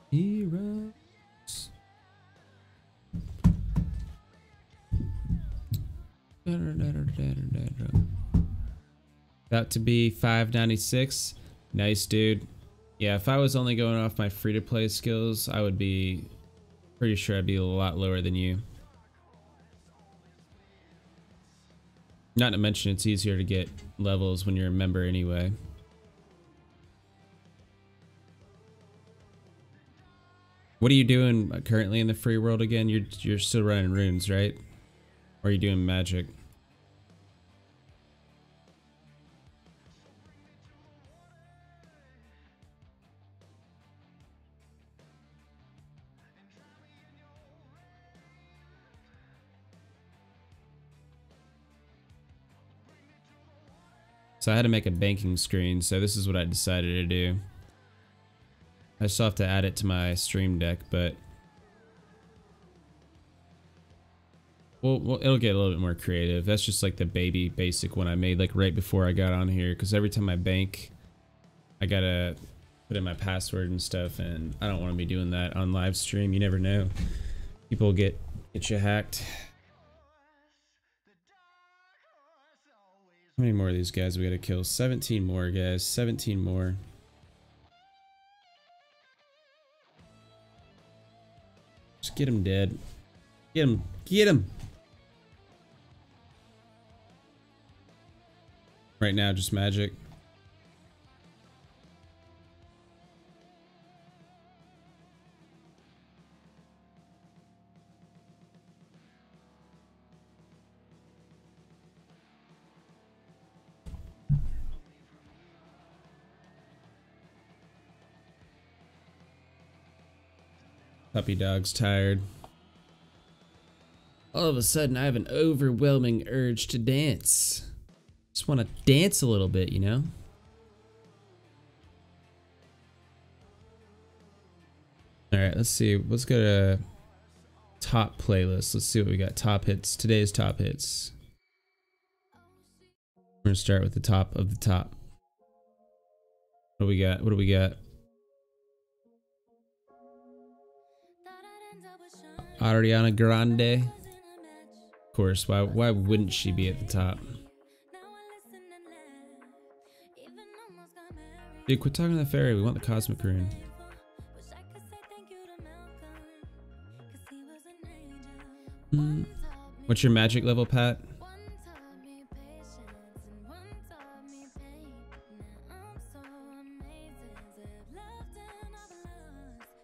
S1: Heroes. About to be 596. Nice, dude. Yeah, if I was only going off my free-to-play skills, I would be pretty sure I'd be a lot lower than you. Not to mention it's easier to get levels when you're a member anyway. What are you doing currently in the free world again? You're still running runes, right? Or are you doing magic? So I had to make a banking screen, so this is what I decided to do. I still have to add it to my Stream Deck, but well, it'll get a little bit more creative. That's just like the baby basic one I made like right before I got on here, because every time I bank, I gotta put in my password and stuff, and I don't want to be doing that on live stream. You never know. People get you hacked. How many more of these guys we gotta kill? 17 more, guys. 17 more. Just get him dead. Get him. Get him. Right now, just magic. Puppy dog's tired. All of a sudden, I have an overwhelming urge to dance. Just want to dance a little bit, you know? Alright, let's see. Let's go to top playlist. Let's see what we got. Top hits. Today's top hits. We're gonna start with the top of the top. What do we got? What do we got? Ariana Grande. Of course, why wouldn't she be at the top? Dude, quit talking to the fairy. We want the cosmic rune. What's your magic level, Pat?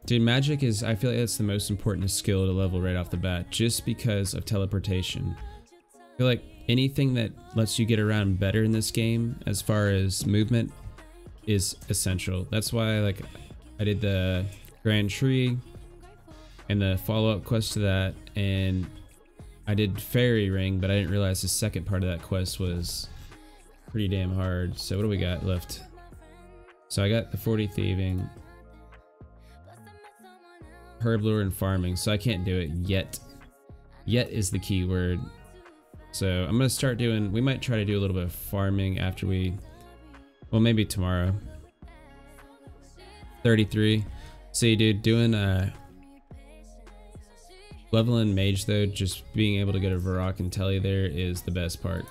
S1: Dude, magic is, I feel like that's the most important skill to level right off the bat, just because of teleportation. I feel like anything that lets you get around better in this game, as far as movement, is essential. That's why, like, I did the Grand Tree and the follow-up quest to that, and I did Fairy Ring, but I didn't realize the second part of that quest was pretty damn hard. So what do we got left? So I got the 40 Thieving, Herb Lure, and Farming, so I can't do it yet. Yet is the key word. So I'm gonna start doing, we might try to do a little bit of farming after we, well, maybe tomorrow. 33. See, dude, doing leveling mage though, just being able to get a Varrock and Telly there is the best part.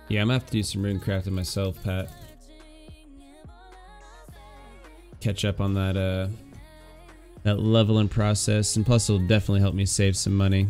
S1: Yeah, I'm gonna have to do some rune crafting myself, Pat. Catch up on that that leveling process, and plus it'll definitely help me save some money.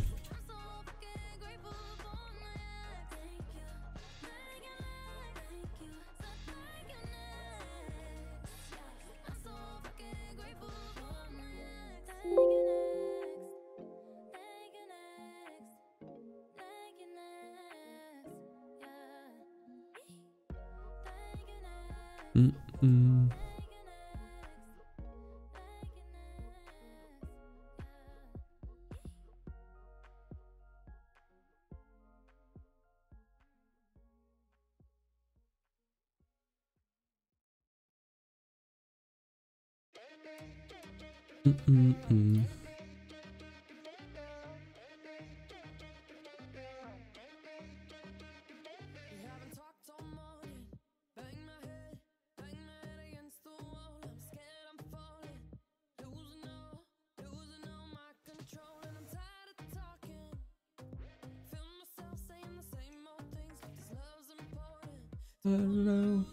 S1: I don't know.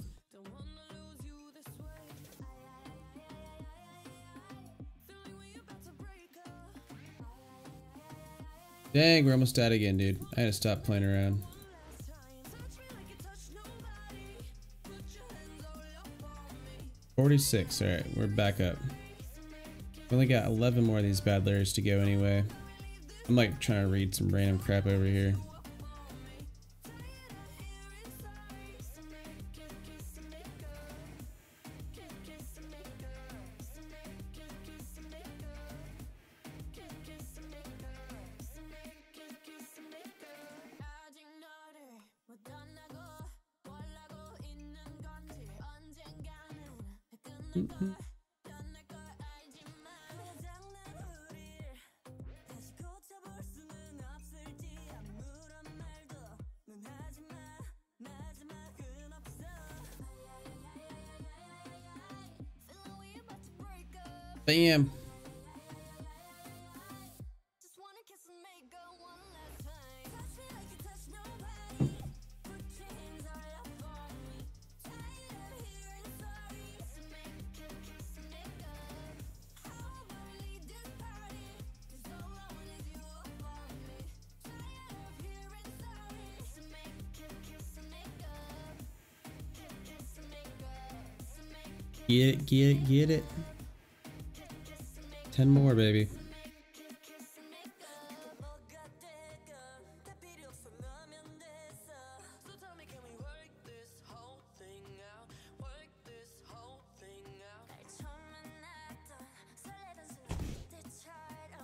S1: Dang, we're almost dead again, dude. I had to stop playing around. $46. Alright, we're back up. We only got 11 more of these bad layers to go anyway. I'm like trying to read some random crap over here. Bam. Get it, get it, get it. 10 more, baby.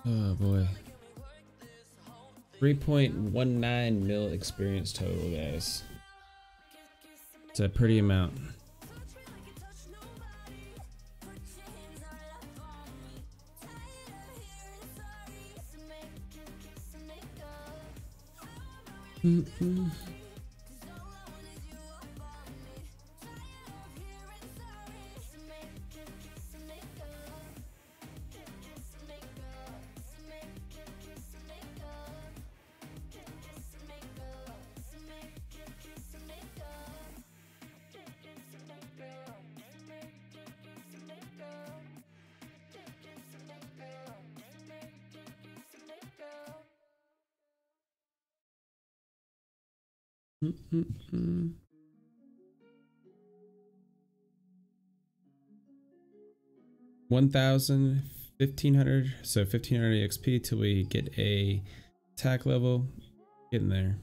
S1: Oh boy. 3.19 mil experience total, guys. It's a pretty amount. $1,000, 1,500, so 1,500 XP till we get a attack level. Getting there.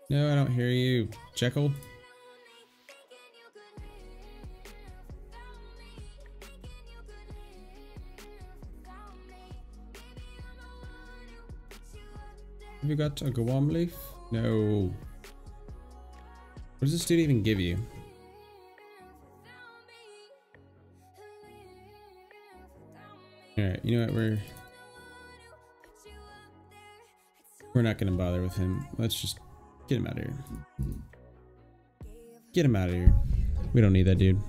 S1: No, I don't hear you, Jekyll. Have you got a Guam leaf? No. What does this dude even give you? Alright, you know what, we're not gonna bother with him. Let's just get him out of here. Get him out of here. We don't need that dude.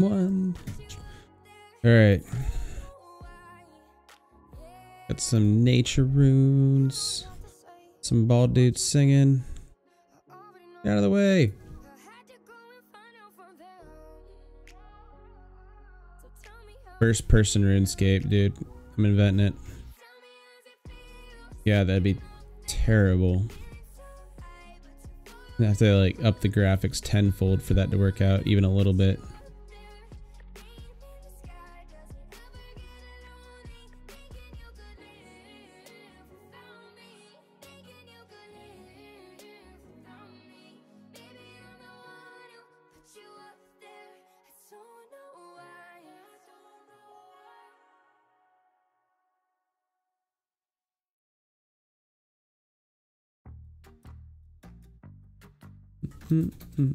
S1: One. All right. Got some nature runes. Some bald dudes singing. Get out of the way. First person RuneScape, dude. I'm inventing it. Yeah, that'd be terrible. I have to like up the graphics tenfold for that to work out even a little bit. Mm-hmm.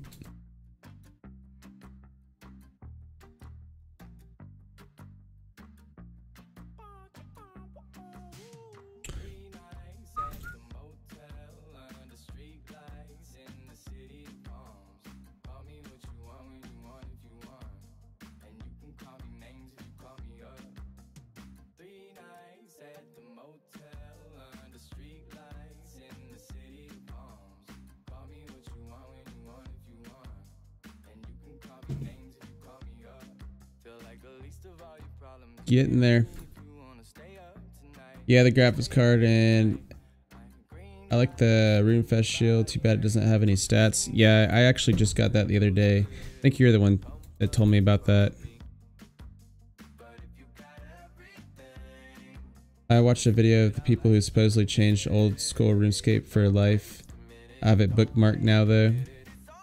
S1: Getting there. Yeah, the graphics card, and I like the RuneFest shield. Too bad it doesn't have any stats. Yeah, I actually just got that the other day. I think you're the one that told me about that. I watched a video of the people who supposedly changed old school RuneScape for life. I have it bookmarked now though.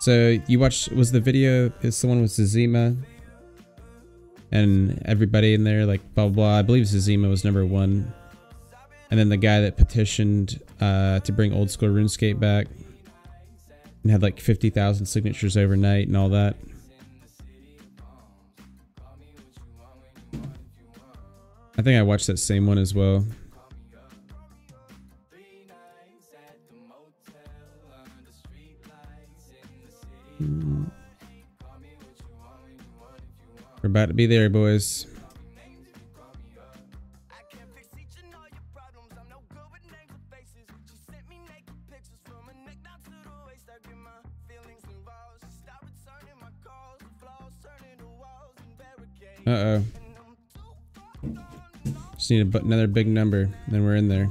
S1: So you watched, was the video, is someone with Zizima? And everybody in there, like, blah, blah, blah. I believe Zizima was #1. And then the guy that petitioned to bring old school RuneScape back and had like 50,000 signatures overnight and all that. I think I watched that same one as well. We're about to be there, boys. Uh-oh. Just need another big number, then we're in there.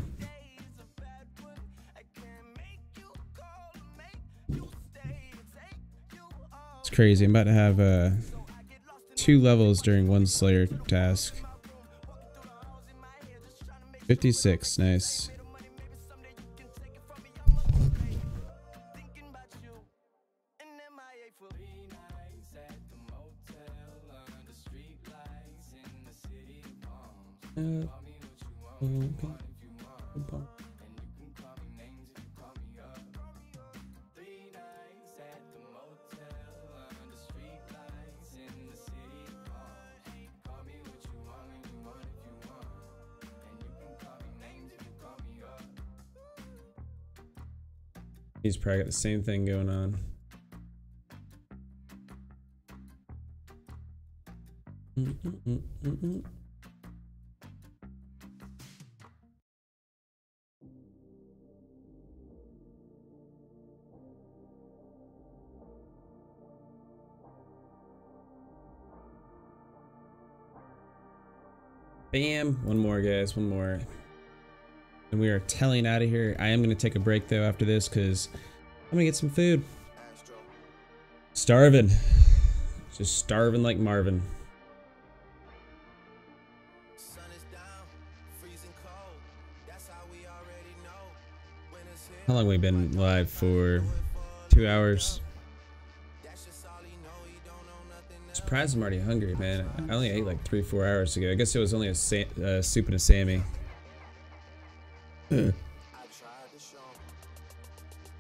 S1: It's crazy. I'm about to have 2 levels during one Slayer task. 56, nice. He's probably got the same thing going on. Bam! One more, guys. One more. And we are telling out of here. I am going to take a break, though, after this, because I'm going to get some food. Starving. Just starving like Marvin. How long have we been live for? 2 hours. Surprised I'm already hungry, man. I only ate like 3-4 hours ago. I guess it was only a soup and a Sammy.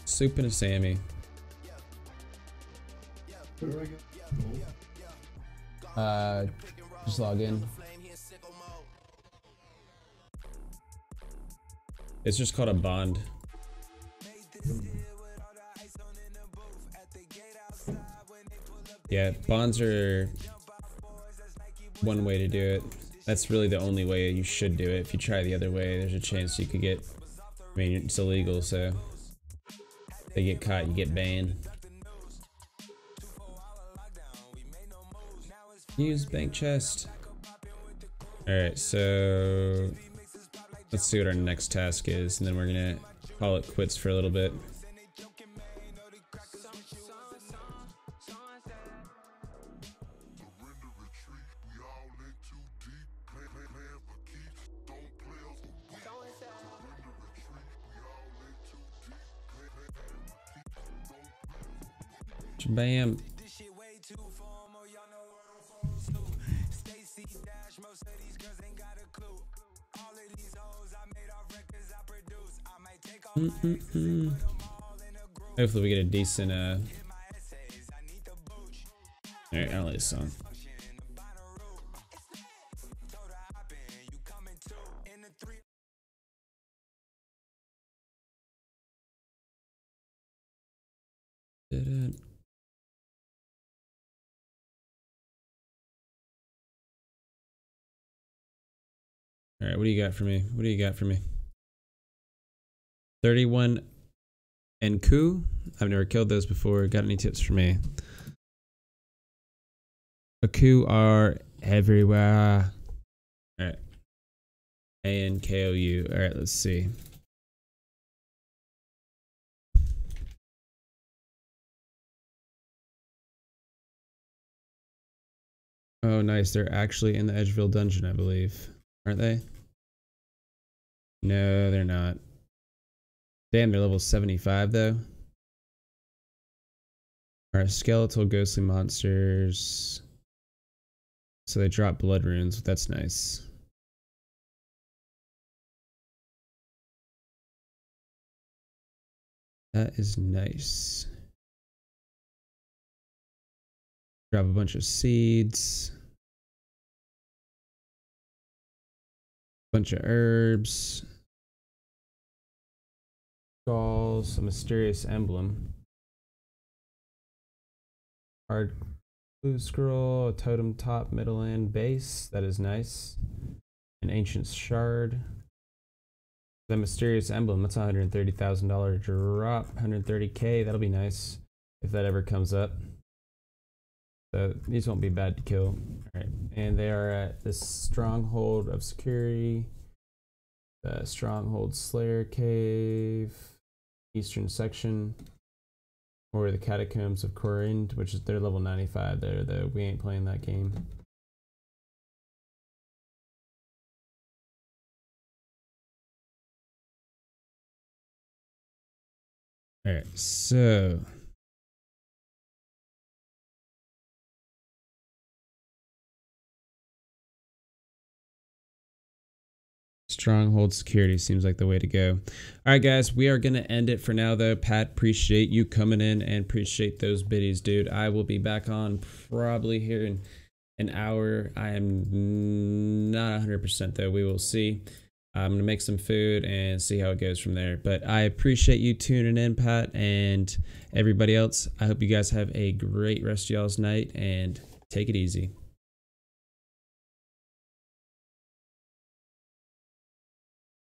S1: Soup and a Sammy. Just log in. It's just called a bond. Yeah, bonds are one way to do it. That's really the only way you should do it. If you try the other way, there's a chance you could get, I mean, it's illegal, so if they get caught, you get banned. Use bank chest. Alright, so let's see what our next task is, and then we're gonna call it quits for a little bit. Bam. Hopefully we get a decent alright, I don't like this song. Alright, what do you got for me? What do you got for me? 31 and coup. I've never killed those before. Got any tips for me? A coup are everywhere. Alright. A-N-K-O-U. Alright, let's see. Oh, nice. They're actually in the Edgeville dungeon, I believe. Aren't they? No, they're not. Damn, they're level 75 though. Alright, skeletal ghostly monsters. So they drop blood runes. That's nice. That is nice. Drop a bunch of seeds. Bunch of herbs. Skulls, a mysterious emblem. Hard blue scroll, a totem top, middle, and base. That is nice. An ancient shard. The mysterious emblem, that's a $130,000 drop. 130K, that'll be nice if that ever comes up. So these won't be bad to kill. Alright, and they are at the Stronghold of Security, the Stronghold Slayer Cave, Eastern Section, or the Catacombs of Corinth, which is, they're level 95 there, though. We ain't playing that game. Alright, so Stronghold Security seems like the way to go. All right, guys, we are going to end it for now, though. Pat, appreciate you coming in and appreciate those biddies, dude. I will be back on probably here in an hour. I am not 100%, though. We will see. I'm going to make some food and see how it goes from there. But I appreciate you tuning in, Pat, and everybody else. I hope you guys have a great rest of y'all's night, and take it easy.